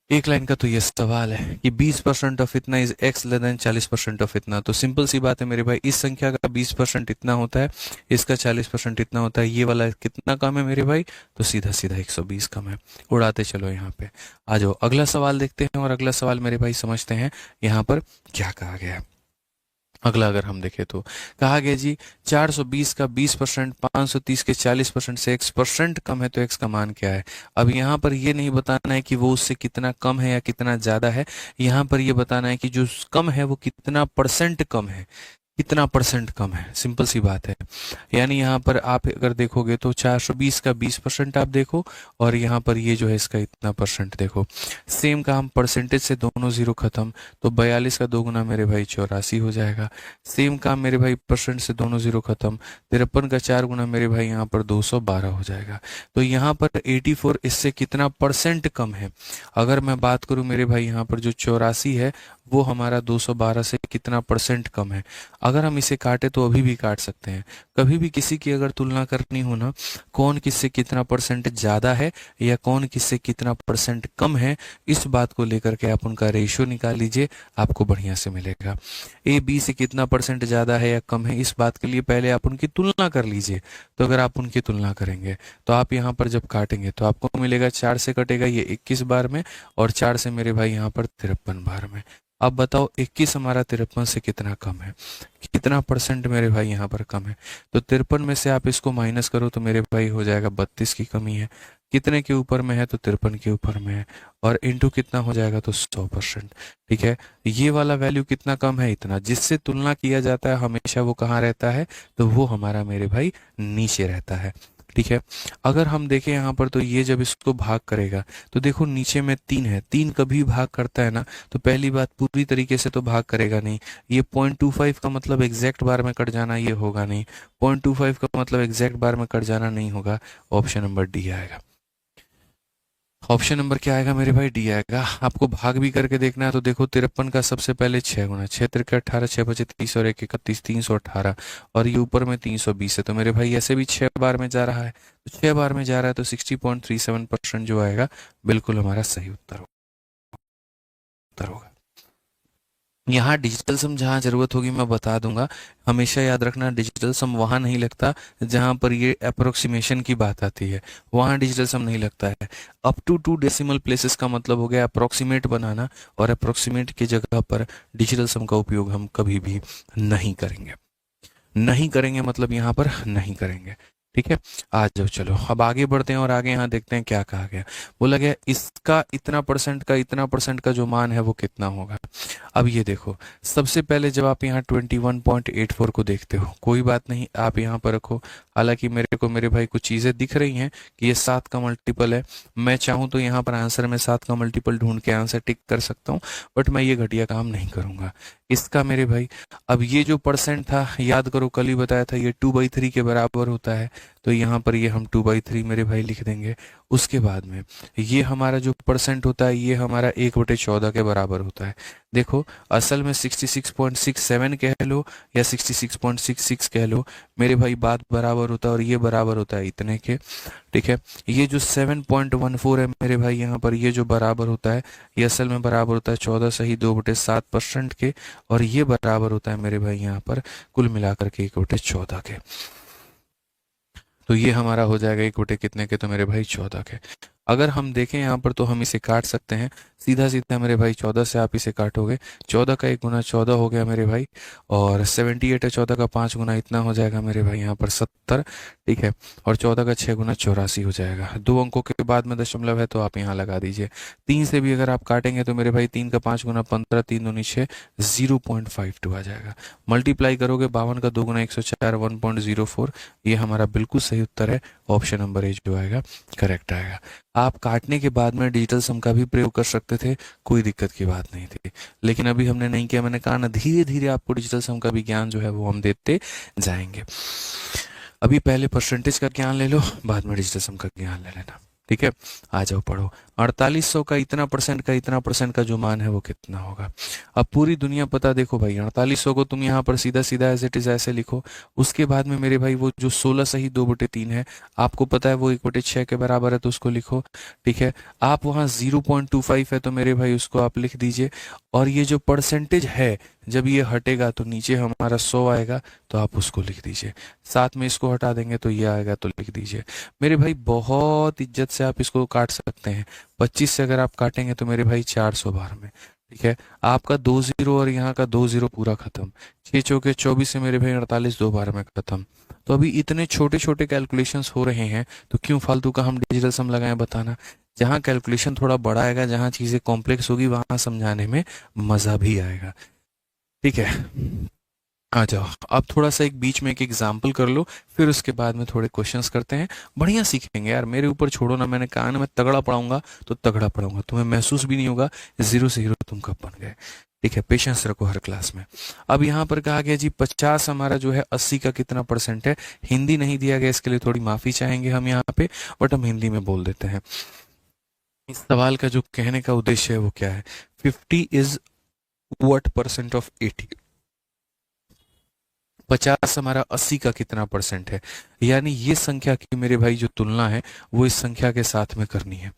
एक लाइन का तो ये सवाल है कि 20% ऑफ इतना is x less than 40% of इतना। तो सिंपल सी बात है मेरे भाई, इस संख्या का 20% इतना होता है, इसका 40% इतना होता है। ये वाला कितना कम है मेरे भाई, तो सीधा सीधा 120 कम है। उड़ाते चलो यहाँ पे। आ जाओ अगला सवाल देखते हैं, और अगला सवाल मेरे भाई समझते हैं यहाँ पर क्या कहा गया है। अगला अगर हम देखें तो कहा गया जी 420 का 20%, 530 के 40% से x% कम है, तो x का मान क्या है। अब यहाँ पर ये नहीं बताना है कि वो उससे कितना कम है या कितना ज्यादा है, यहाँ पर ये बताना है कि जो कम है वो कितना परसेंट कम है, कितना परसेंट कम है। सिंपल सी बात है। यानी यहाँ पर आप अगर देखोगे तो 420 का 20% आप देखो, और यहाँ पर ये जो है इसका इतना परसेंट देखो। सेम काम परसेंटेज से दोनों जीरो खत्म, तो 42 का दोगुना मेरे भाई 84 हो जाएगा। सेम काम मेरे भाई परसेंट से दोनों जीरो खत्म, 53 का 4 गुना मेरे भाई यहाँ पर 212 हो जाएगा। तो यहाँ पर 84 इससे कितना परसेंट कम है। अगर मैं बात करूँ मेरे भाई यहाँ पर जो 84 है वो हमारा 212 से कितना परसेंट कम है। अगर हम इसे काटे तो अभी भी काट सकते हैं। कभी भी किसी की अगर तुलना करनी हो ना, कौन किससे कितना परसेंट ज्यादा है या कौन किससे कितना परसेंट कम है, इस बात को लेकर के आप उनका रेशियो निकाल लीजिए, आपको बढ़िया से मिलेगा। ए बी से कितना परसेंट ज्यादा है या कम है, इस बात के लिए पहले आप उनकी तुलना कर लीजिए। तो अगर आप उनकी तुलना करेंगे तो आप यहाँ पर जब काटेंगे तो आपको मिलेगा 4 से कटेगा ये 21 बार में, और 4 से मेरे भाई यहाँ पर 53 बार में। अब बताओ 21 हमारा 53 से कितना कम है, कितना परसेंट मेरे भाई यहाँ पर कम है। तो 53 में से आप इसको माइनस करो तो मेरे भाई हो जाएगा 32 की कमी है। कितने के ऊपर में है, तो 53 के ऊपर में है, और इंटू कितना हो जाएगा, तो 100%। ठीक है, ये वाला वैल्यू कितना कम है, इतना। जिससे तुलना किया जाता है हमेशा वो कहाँ रहता है, तो वो हमारा मेरे भाई नीचे रहता है। ठीक है, अगर हम देखें यहाँ पर तो ये जब इसको भाग करेगा तो देखो नीचे में 3 है, 3 कभी भाग करता है ना, तो पहली बात पूरी तरीके से तो भाग करेगा नहीं। ये 0.25 का मतलब एग्जैक्ट बार में कट जाना ये होगा नहीं, 0.25 का मतलब एग्जैक्ट बार में कट जाना नहीं होगा। ऑप्शन नंबर डी आएगा। ऑप्शन नंबर क्या आएगा मेरे भाई, डी आएगा। आपको भाग भी करके देखना है तो देखो 53 का सबसे पहले 6 गुना, 6 तिरके 18, 6 बचे 30 और 1 31, 318, और ये ऊपर में 320 है। तो मेरे भाई ऐसे भी 6 बार में जा रहा है, तो 6 बार में जा रहा है तो 60.37% जो आएगा बिल्कुल हमारा सही उत्तर होगा। यहाँ डिजिटल सम जहाँ जरूरत होगी मैं बता दूंगा। हमेशा याद रखना डिजिटल सम वहां नहीं लगता जहां पर ये अप्रोक्सीमेशन की बात आती है, वहां डिजिटल सम नहीं लगता है। अप टू 2 डेसिमल प्लेसेस का मतलब हो गया अप्रोक्सीमेट बनाना, और अप्रोक्सीमेट की जगह पर डिजिटल सम का उपयोग हम कभी भी नहीं करेंगे। नहीं करेंगे मतलब यहाँ पर नहीं करेंगे। ठीक है, आ जाओ चलो अब आगे बढ़ते हैं, और आगे यहाँ देखते हैं क्या कहा गया। बोला गया इसका इतना परसेंट का इतना परसेंट का जो मान है वो कितना होगा। अब ये देखो, सबसे पहले जब आप यहाँ 21.84 को देखते हो, कोई बात नहीं आप यहाँ पर रखो। हालांकि मेरे को मेरे भाई कुछ चीजें दिख रही हैं कि ये 7 का मल्टीपल है। मैं चाहूँ तो यहाँ पर आंसर में 7 का मल्टीपल ढूंढ के आंसर टिक कर सकता हूँ, बट मैं ये घटिया काम नहीं करूंगा। इसका मेरे भाई, अब ये जो परसेंट था याद करो, कल ही बताया था ये 2/3 के बराबर होता है। तो यहाँ पर ये हम 2/3 मेरे भाई लिख देंगे। उसके बाद में ये हमारा जो परसेंट होता है ये हमारा 1/14 के बराबर होता है। देखो असल में 66.67 कह लो या 66.66 कह लो, मेरे भाई बात बराबर होता है, और ये बराबर होता है इतने के। ठीक है, ये जो 7.14 है मेरे भाई यहाँ पर ये जो बराबर होता है ये असल में बराबर होता है 14 सही 2/7% के, और ये बराबर होता है मेरे भाई यहाँ पर कुल मिलाकर के 1/14 के। तो ये हमारा हो जाएगा 1 बटे कितने के, तो मेरे भाई 14 के। अगर हम देखें यहाँ पर तो हम इसे काट सकते हैं सीधा सीधा मेरे भाई। 14 से आप इसे काटोगे, 14 का 1 गुना 14 हो गया मेरे भाई, और 78 है 14 का 5 गुना, इतना हो जाएगा मेरे भाई यहाँ पर 70। ठीक है, और 14 का 6 गुना 84 हो जाएगा। 2 अंकों के बाद में दशमलव है तो आप यहाँ लगा दीजिए। 3 से भी अगर आप काटेंगे तो मेरे भाई 3 का 5 गुना 15, 3 दूनी 6, 0.52 आ जाएगा। मल्टीप्लाई करोगे 52 का 2 गुना 104, 1.04। ये हमारा बिल्कुल सही उत्तर है, ऑप्शन नंबर ए जो आएगा करेक्ट आएगा। आप काटने के बाद में डिजिटल सम का भी प्रयोग कर सकते थे, कोई दिक्कत की बात नहीं थी, लेकिन अभी हमने नहीं किया। मैंने कहा ना, धीरे धीरे आपको डिजिटल सम का भी ज्ञान जो है वो हम देते जाएंगे। अभी पहले परसेंटेज का ज्ञान ले लो, बाद में डिजिटल सम का ज्ञान ले लेना। ठीक है, आ जाओ पढ़ो। 4800 का इतना परसेंट का जो मान है वो कितना होगा। अब पूरी दुनिया पता, देखो भाई 4800 को तुम यहाँ पर सीधा सीधा एज इट इज ऐसे लिखो। उसके बाद में मेरे भाई वो जो 16 सही 2/3 है, आपको पता है वो 1/6 के बराबर है, तो उसको लिखो। ठीक है, आप वहाँ 0.25 है तो मेरे भाई उसको आप लिख दीजिए। और ये जो परसेंटेज है, जब ये हटेगा तो नीचे हमारा 100 आएगा, तो आप उसको लिख दीजिए। साथ में इसको हटा देंगे तो ये आएगा, तो लिख दीजिए। मेरे भाई बहुत इज्जत से आप इसको काट सकते हैं। 25 से अगर आप काटेंगे तो मेरे भाई 400 बार में। ठीक है, आपका 2 जीरो और यहाँ का 2 जीरो पूरा खत्म। 6 चौके 24 से मेरे भाई 48 2 बार में खत्म। तो अभी इतने छोटे छोटे कैलकुलेशंस हो रहे हैं, तो क्यों फालतू का हम डिजिटल सम लगाएं, बताना। जहाँ कैलकुलेशन थोड़ा बड़ा आएगा, जहाँ चीज़ें कॉम्प्लेक्स होगी, वहाँ समझाने में मज़ा भी आएगा। ठीक है, आ जाओ। अब थोड़ा सा एक बीच में एक एग्जाम्पल कर लो, फिर उसके बाद में थोड़े क्वेश्चंस करते हैं। बढ़िया सीखेंगे यार, मेरे ऊपर छोड़ो ना। मैंने कहा ना, मैं तगड़ा पढ़ाऊंगा तो तगड़ा पढ़ाऊंगा, तुम्हें महसूस भी नहीं होगा जीरो से हीरो तुम कब बन गए। ठीक है, पेशेंस रखो हर क्लास में। अब यहाँ पर कहा गया जी 50 हमारा जो है 80 का कितना परसेंट है। हिंदी नहीं दिया गया, इसके लिए थोड़ी माफी चाहेंगे हम यहाँ पे, बट हम हिंदी में बोल देते हैं। इस सवाल का जो कहने का उद्देश्य है वो क्या है। 50 इज व्हाट परसेंट ऑफ 80। 50 हमारा 80 का कितना परसेंट है, यानी ये संख्या की मेरे भाई जो तुलना है वो इस संख्या के साथ में करनी है।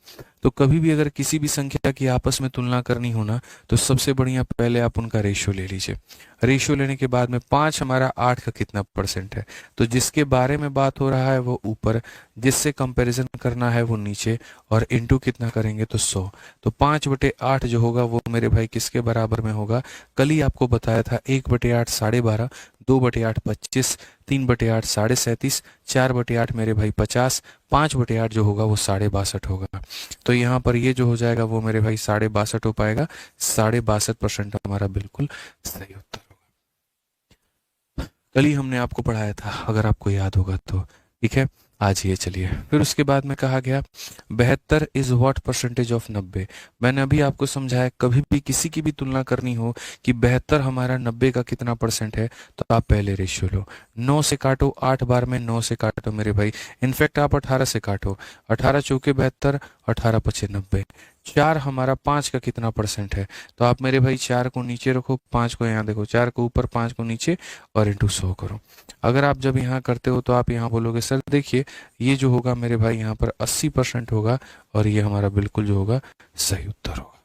तो कभी भी अगर किसी भी संख्या की आपस में तुलना करनी हो ना, तो सबसे बढ़िया पहले आप उनका रेशियो ले लीजिए। रेशियो लेने के बाद में 5 हमारा 8 का कितना परसेंट है, तो जिसके बारे में बात हो रहा है वो ऊपर, जिससे कंपैरिजन करना है वो नीचे, और इनटू कितना करेंगे तो 100। तो 5/8 जो होगा वो मेरे भाई किसके बराबर में होगा। कल ही आपको बताया था 1/8 12.5, 2/8 25, 3/8 37.5, 4/8 मेरे भाई 50, 5/8 जो होगा वो 62.5 होगा। तो यहाँ पर ये जो हो जाएगा वो मेरे भाई 62.5 हो पाएगा। 62% हमारा बिल्कुल सही उत्तर होगा। कल ही हमने आपको पढ़ाया था, अगर आपको याद होगा तो। ठीक है, आज ये चलिए। फिर उसके बाद में कहा गया 72 इज व्हाट परसेंटेज ऑफ 90। मैंने अभी आपको समझाया, कभी भी किसी की भी तुलना करनी हो कि 72 हमारा 90 का कितना परसेंट है, तो आप पहले रेशियो लो। 9 से काटो, 8 बार में 9 से काटो मेरे भाई। इनफैक्ट आप 18 से काटो, 18 चौके 72, 18 पचे 90। 4 हमारा 5 का कितना परसेंट है, तो आप मेरे भाई 4 को नीचे रखो, 5 को यहाँ देखो, 4 को ऊपर 5 को नीचे, और इंटू 100 करो। अगर आप जब यहाँ करते हो तो आप यहाँ बोलोगे सर देखिए ये जो होगा मेरे भाई यहाँ पर 80% होगा, और ये हमारा बिल्कुल जो होगा सही उत्तर होगा।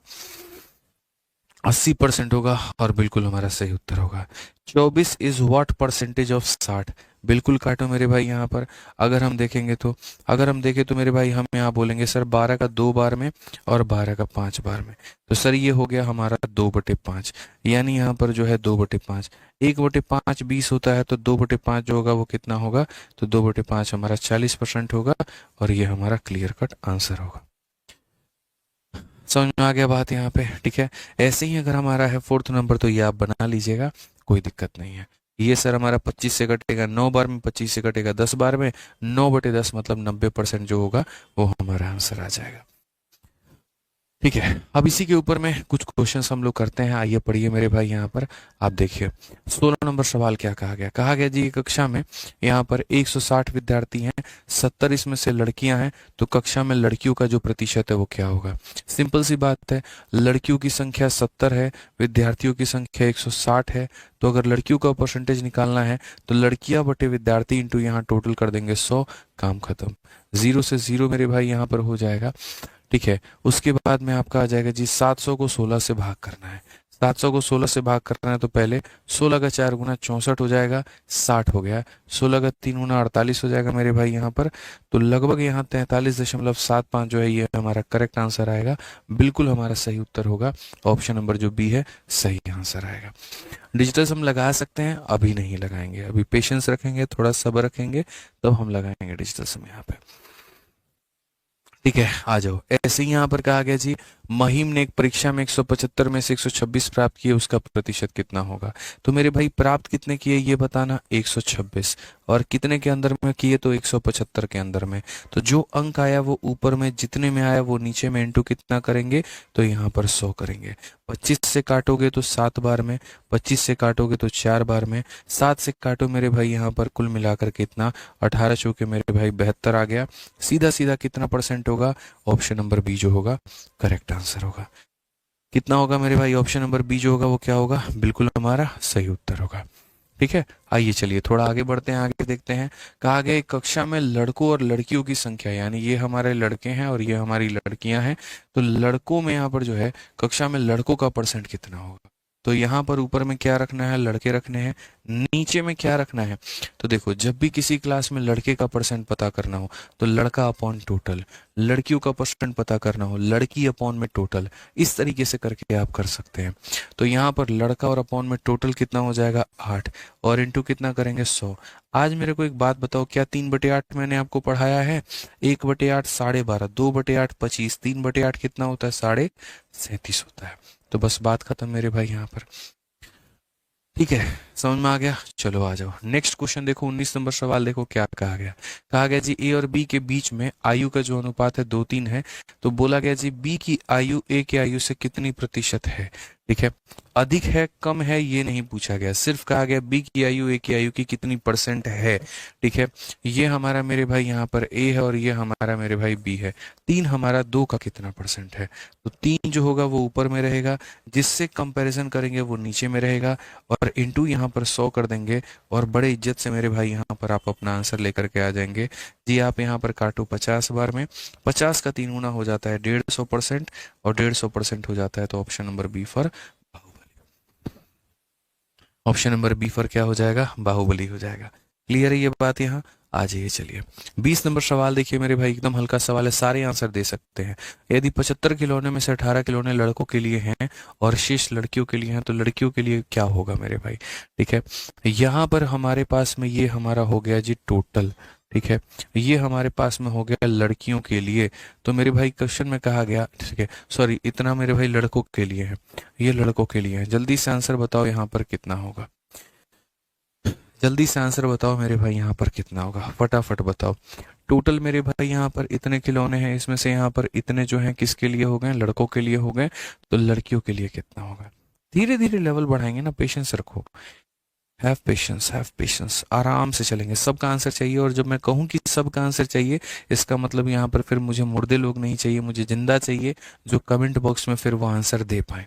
80% होगा और बिल्कुल हमारा सही उत्तर होगा। 24 इज व्हाट परसेंटेज ऑफ 60। बिल्कुल काटो मेरे भाई यहाँ पर। अगर हम देखें तो मेरे भाई हम यहाँ बोलेंगे सर 12 का 2 बार में और 12 का 5 बार में, तो सर ये हो गया हमारा 2/5, यानी यहाँ पर जो है 2/5। 1/5 20 होता है, तो 2/5 जो होगा वो कितना होगा, तो 2/5 हमारा 40% होगा, और ये हमारा क्लियर कट आंसर होगा। समझ में आ गया बात यहाँ पे। ठीक है, ऐसे ही अगर हमारा है 4th नंबर, तो ये आप बना लीजिएगा, कोई दिक्कत नहीं है। ये सर हमारा 25 से कटेगा 9 बार में, 25 से कटेगा 10 बार में, 9/10 मतलब 90% जो होगा वो हमारा आंसर आ जाएगा। ठीक है, अब इसी के ऊपर में कुछ क्वेश्चंस हम लोग करते हैं। आइए पढ़िए मेरे भाई, यहाँ पर आप देखिए 16 नंबर सवाल क्या कहा गया जी कक्षा में यहाँ पर 160 विद्यार्थी हैं, 70 इसमें से लड़कियां हैं, तो कक्षा में लड़कियों का जो प्रतिशत है वो क्या होगा। सिंपल सी बात है, लड़कियों की संख्या 70 है, विद्यार्थियों की संख्या 160 है, तो अगर लड़कियों का परसेंटेज निकालना है तो लड़कियां बटे विद्यार्थी इंटू यहाँ टोटल कर देंगे 100, काम खत्म। 0 से 0 मेरे भाई यहाँ पर हो जाएगा। ठीक है, उसके बाद में आपका आ जाएगा जी 700 को 16 से भाग करना है। 700 को 16 से भाग करना है तो पहले 16 का 4 गुना 64 हो जाएगा, 60 हो गया। 16 का 3 गुना 48 हो जाएगा मेरे भाई यहाँ पर। तो लगभग यहाँ 43.75 जो है ये हमारा करेक्ट आंसर आएगा। बिल्कुल हमारा सही उत्तर होगा ऑप्शन नंबर जो बी है, सही आंसर आएगा। डिजिटल्स हम लगा सकते हैं, अभी नहीं लगाएंगे, अभी पेशेंस रखेंगे, थोड़ा सब्र रखेंगे, तब हम लगाएंगे डिजिटल्स में यहाँ पे। ठीक है, आ जाओ। ऐसे ही यहाँ पर कहा गया जी, महिम ने एक परीक्षा में 175 में से 126 प्राप्त किए, उसका प्रतिशत कितना होगा? तो मेरे भाई प्राप्त कितने किए ये बताना, 126, और कितने के अंदर में किए तो 175 के अंदर में। तो जो अंक आया वो ऊपर में, जितने में आया वो नीचे में इंटू कितना करेंगे, तो यहाँ पर 100 करेंगे। 25 से काटोगे तो 7 बार में, 25 से काटोगे तो 4 बार में, 7 से काटो मेरे भाई यहाँ पर कुल मिलाकर कितना, 18 चौके मेरे भाई 72 आ गया। सीधा सीधा कितना परसेंट होगा, ऑप्शन नंबर बी जो होगा करेक्ट आंसर होगा। कितना होगा मेरे भाई, ऑप्शन नंबर बी जो होगा वो क्या होगा, बिल्कुल हमारा सही उत्तर होगा। ठीक है, आइए चलिए थोड़ा आगे बढ़ते हैं, आगे देखते हैं। कहा गया एक कक्षा में लड़कों और लड़कियों की संख्या, यानी ये हमारे लड़के हैं और ये हमारी लड़कियां हैं, तो लड़कों में यहाँ पर जो है कक्षा में लड़कों का परसेंट कितना होगा? तो यहाँ पर ऊपर में क्या रखना है, लड़के रखने हैं, नीचे में क्या रखना है? तो देखो, जब भी किसी क्लास में लड़के का परसेंट पता करना हो तो लड़का अपॉन टोटल, लड़कियों का परसेंट पता करना हो लड़की अपॉन में टोटल, इस तरीके से करके आप कर सकते हैं। तो यहाँ पर लड़का और अपॉन में टोटल कितना हो जाएगा, 8, और इंटू कितना करेंगे, 100। आज मेरे को एक बात बताओ, क्या 3/8 मैंने आपको पढ़ाया है? 1/8 12.5, 2/8 25, 3/8 कितना होता है, 37.5 होता है। तो बस बात खत्म मेरे भाई यहाँ पर। ठीक है, समझ में आ गया? चलो आ जाओ नेक्स्ट क्वेश्चन देखो, 19 नंबर सवाल देखो क्या कहा गया। कहा गया जी ए और बी के बीच में आयु का जो अनुपात है 2:3 है। तो बोला गया जी बी की आयु ए की आयु से कितनी प्रतिशत है? ठीक है, अधिक है कम है ये नहीं पूछा गया, सिर्फ कहा गया बी की आयु ए की आयु की कितनी परसेंट है। ठीक है, ये हमारा मेरे भाई यहाँ पर ए है और ये हमारा मेरे भाई बी है। 3 हमारा 2 का कितना परसेंट है? तो 3 जो होगा वो ऊपर में रहेगा, जिससे कंपैरिजन करेंगे वो नीचे में रहेगा, और इंटू यहाँ पर 100 कर देंगे, और बड़े इज्जत से मेरे भाई यहाँ पर आप अपना आंसर लेकर के आ जाएंगे जी। आप यहाँ पर काटो 50 बार में, 50 का 3 गुना हो जाता है 150%, और 150% हो जाता है तो option number B for Baahubali. Option number B for क्या हो जाएगा, बाहुबली हो जाएगा। क्लियर है ये बात? यहाँ आ जाइए चलिए। 20 नंबर सवाल देखिए मेरे भाई, एकदम हल्का सवाल है, सारे आंसर दे सकते हैं। यदि 75 खिलौने में से 18 खिलौने लड़कों के लिए हैं और शेष लड़कियों के लिए हैं, तो लड़कियों के लिए क्या होगा मेरे भाई? ठीक है, यहाँ पर हमारे पास में ये हमारा हो गया जी टोटल। ठीक है, ये हमारे पास में हो गया लड़कियों के लिए। तो मेरे भाई क्वेश्चन में कहा गया, ठीक है सॉरी, इतना मेरे भाई लड़कों के लिए है, ये लड़कों के लिए है। जल्दी से आंसर बताओ यहाँ पर कितना होगा, जल्दी से आंसर बताओ मेरे भाई यहाँ पर कितना होगा, फटाफट बताओ। टोटल मेरे भाई यहाँ पर इतने खिलौने हैं, इसमें से यहाँ पर इतने जो हैं किसके लिए हो गए, लड़कों के लिए हो गए, तो लड़कियों के लिए कितना होगा? धीरे धीरे लेवल बढ़ाएंगे ना, पेशेंस रखो, हैव पेशेंस, हैव पेशेंस, आराम से चलेंगे। सबका आंसर चाहिए, और जब मैं कहूँ कि सबका आंसर चाहिए, इसका मतलब यहाँ पर फिर मुझे मुर्दे लोग नहीं चाहिए, मुझे जिंदा चाहिए जो कमेंट बॉक्स में फिर वो आंसर दे पाए।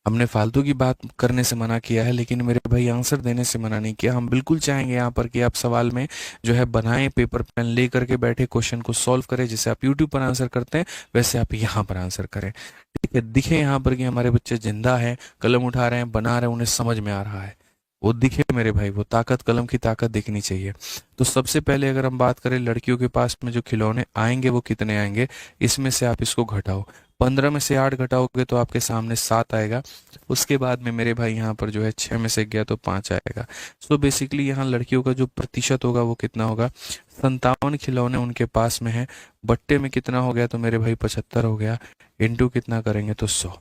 हमने फालतू की बात करने से मना किया है, लेकिन मेरे भाई आंसर देने से मना नहीं किया। हम बिल्कुल चाहेंगे यहाँ पर कि आप सवाल में जो है बनाएं, पेपर पेन ले करके बैठे, क्वेश्चन को सॉल्व करें। जैसे आप यूट्यूब पर आंसर करते हैं वैसे आप यहाँ पर आंसर करें। ठीक है, दिखे यहाँ पर कि हमारे बच्चे जिंदा हैं, कलम उठा रहे हैं, बना रहे हैं, उन्हें समझ में आ रहा है, वो दिखे मेरे भाई, वो ताकत, कलम की ताकत दिखनी चाहिए। तो सबसे पहले अगर हम बात करें लड़कियों के पास में जो खिलौने आएंगे वो कितने आएंगे, इसमें से आप इसको घटाओ। 15 में से 8 घटाओगे तो आपके सामने 7 आएगा। उसके बाद में मेरे भाई यहाँ पर जो है 6 में से गया तो 5 आएगा। सो बेसिकली यहाँ लड़कियों का जो प्रतिशत होगा वो कितना होगा, 57 खिलौने उनके पास में है। बट्टे में कितना हो गया, तो मेरे भाई 75 हो गया, इंटू कितना करेंगे तो 100।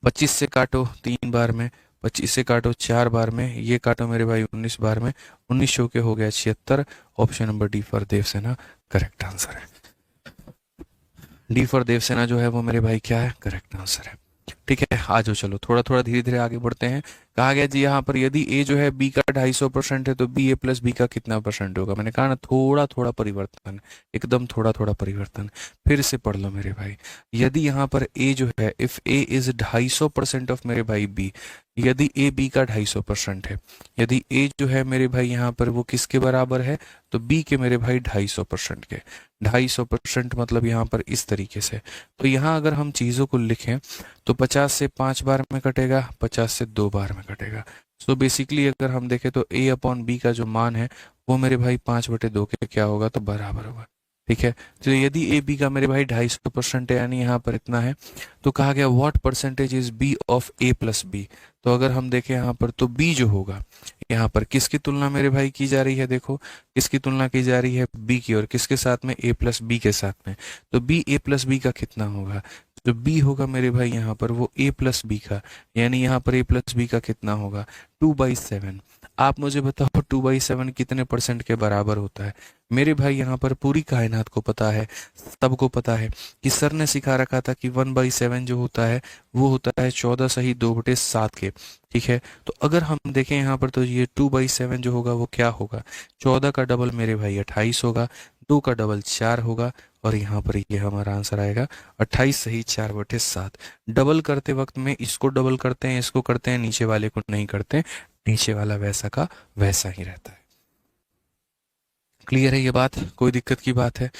25 से काटो 3 बार में, 25 से काटो 4 बार में, ये काटो मेरे भाई 19 बार में, 19 के हो गया 76। Option number D for Devasena correct answer है। डी फॉर देवसेना जो है वो मेरे भाई क्या है, करेक्ट आंसर है। ठीक है, आ जाओ चलो थोड़ा थोड़ा धीरे धीरे आगे बढ़ते हैं। कहा गया जी यहाँ पर यदि ए जो है बी का 250% है तो बी ए प्लस बी का कितना परसेंट होगा? मैंने कहा ना थोड़ा थोड़ा परिवर्तन, एकदम थोड़ा थोड़ा परिवर्तन। फिर से पढ़ लो मेरे भाई, यदि यहाँ पर ए जो है, इफ ए इज 250% ऑफ मेरे भाई बी, यदि ए बी का 250% है, यदि ए जो है मेरे भाई यहाँ पर वो किसके बराबर है, तो बी के मेरे भाई 250% के। 250% मतलब यहाँ पर इस तरीके से। तो यहाँ अगर हम चीज़ों को लिखें तो 50 से 5 बार में कटेगा, 50 से 2 बार में कटेगा। सो बेसिकली अगर हम देखें तो ए अपॉन बी का जो मान है वो मेरे भाई 5/2 के क्या होगा, तो बराबर होगा। ठीक है, तो यदि ए बी का मेरे भाई 250% है, यानी यहाँ पर इतना है, तो कहा गया what percentage is B of A plus B. तो अगर हम देखें यहाँ पर तो बी जो होगा, यहाँ पर किसकी तुलना मेरे भाई की जा रही है, देखो किसकी तुलना की जा रही है, बी की, और किसके साथ में, ए प्लस बी के साथ में। तो बी ए प्लस बी का कितना होगा, जो बी होगा मेरे भाई यहाँ पर वो ए प्लस बी का, यानी यहाँ पर ए प्लस बी का कितना होगा, 2/7। आप मुझे बताओ 2/7 कितने परसेंट के बराबर होता है। मेरे भाई यहाँ पर पूरी कायनात को पता है, सबको पता है कि सर ने सिखा रखा था कि 1/7 जो होता है वो होता है 14 सही 2/7 के। ठीक है, तो अगर हम देखें यहाँ पर तो ये 2/7 जो होगा वो क्या होगा, 14 का डबल मेरे भाई 28 होगा, 2 का डबल 4 होगा, और यहाँ पर ये हमारा आंसर आएगा 28 सही 4/7। डबल करते वक्त में इसको डबल करते हैं, इसको करते हैं, नीचे वाले को नहीं करते, नीचे वाला वैसा का वैसा ही रहता है। क्लियर है ये बात, कोई दिक्कत की बात है?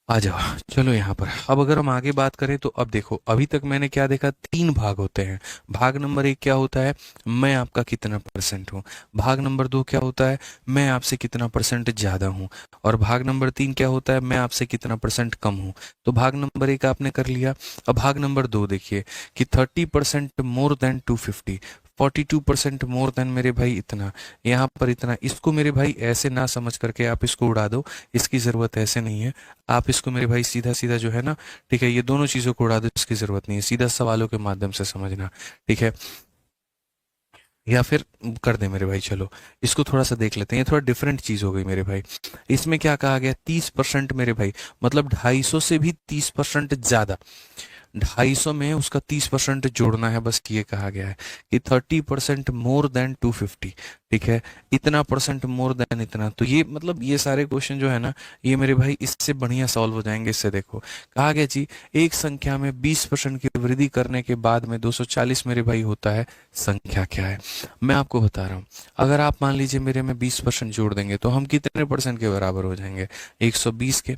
आ जाओ, चलो यहाँ पर अब अगर हम आगे बात करें तो अब देखो अभी तक मैंने क्या देखा, 3 भाग होते हैं। भाग नंबर 1 क्या होता है, मैं आपका कितना परसेंट हूँ। भाग नंबर 2 क्या होता है, मैं आपसे कितना परसेंट ज्यादा हूँ। और भाग नंबर 3 क्या होता है, मैं आपसे कितना परसेंट कम हूँ। तो भाग नंबर 1 आपने कर लिया। अब भाग नंबर 2 देखिए कि 30% मोर देन 250, 42% मोर देन मेरे भाई इतना, यहाँ पर इतना। इसको मेरे भाई ऐसे ना समझ करके आप इसको उड़ा दो, इसकी ज़रूरत ऐसे नहीं है। आप इसको मेरे भाई सीधा सीधा जो है ना, ठीक है, ये दोनों चीज़ों को उड़ा दो, इसकी ज़रूरत नहीं है, सीधा सवालों के माध्यम से समझना। ठीक है, या फिर कर दे मेरे भाई, चलो इसको थोड़ा सा देख लेते हैं। ये थोड़ा डिफरेंट चीज़ हो गई मेरे भाई। इसमें क्या कहा गया, 30% मेरे भाई, मतलब 250 से भी 30% ज़्यादा। 250 में उसका 30% जोड़ना है, बस ये कहा गया है कि 30% मोर देन 250। ठीक है, इतना परसेंट मोर देन इतना। तो ये मतलब ये सारे क्वेश्चन जो है ना, ये मेरे भाई इससे बढ़िया सॉल्व हो जाएंगे। इससे देखो कहा गया जी, एक संख्या में 20% की वृद्धि करने के बाद में 240 मेरे भाई होता है, संख्या क्या है। मैं आपको बता रहा हूँ, अगर आप मान लीजिए मेरे में 20% जोड़ देंगे तो हम कितने परसेंट के बराबर हो जाएंगे, 120 के।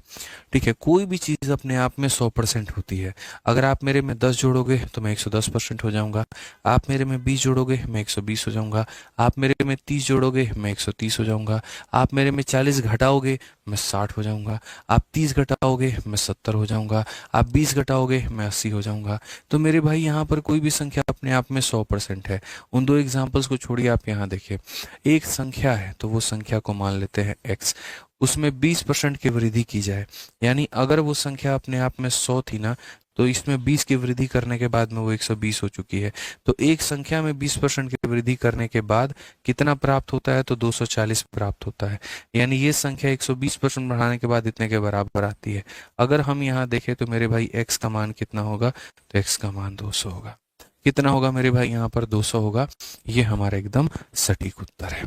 ठीक है, कोई भी चीज़ अपने आप में 100% होती है। अगर आप मेरे में 10 जोड़ोगे तो मैं 110% हो जाऊंगा, आप मेरे में 20 जोड़ोगे मैं 120 हो जाऊंगा, आप मेरे में 30 जोड़ोगे मैं 130 हो जाऊंगा, आप मेरे में 40 घटाओगे मैं 60 हो जाऊंगा, आप 30 घटाओगे मैं 70 हो जाऊंगा, आप 20 घटाओगे मैं 80 हो जाऊंगा। तो मेरे भाई यहाँ पर कोई भी संख्या अपने आप में 100% है। उन दो एग्जाम्पल्स को छोड़िए, आप यहाँ देखिए, एक संख्या है तो वो संख्या को मान लेते हैं x, उसमें 20% की वृद्धि की जाए, यानी अगर वो संख्या अपने आप में 100 थी ना, तो इसमें 20 की वृद्धि करने के बाद में वो 120 हो चुकी है। तो एक संख्या में 20% की वृद्धि करने के बाद कितना प्राप्त होता है, तो 240 प्राप्त होता है। यानी ये संख्या 120% बढ़ाने के बाद इतने के बराबर आती है। अगर हम यहाँ देखें तो मेरे भाई x का मान कितना होगा, तो x का मान 200 होगा। कितना होगा मेरे भाई, यहाँ पर 200 होगा। ये हमारा एकदम सटीक उत्तर है।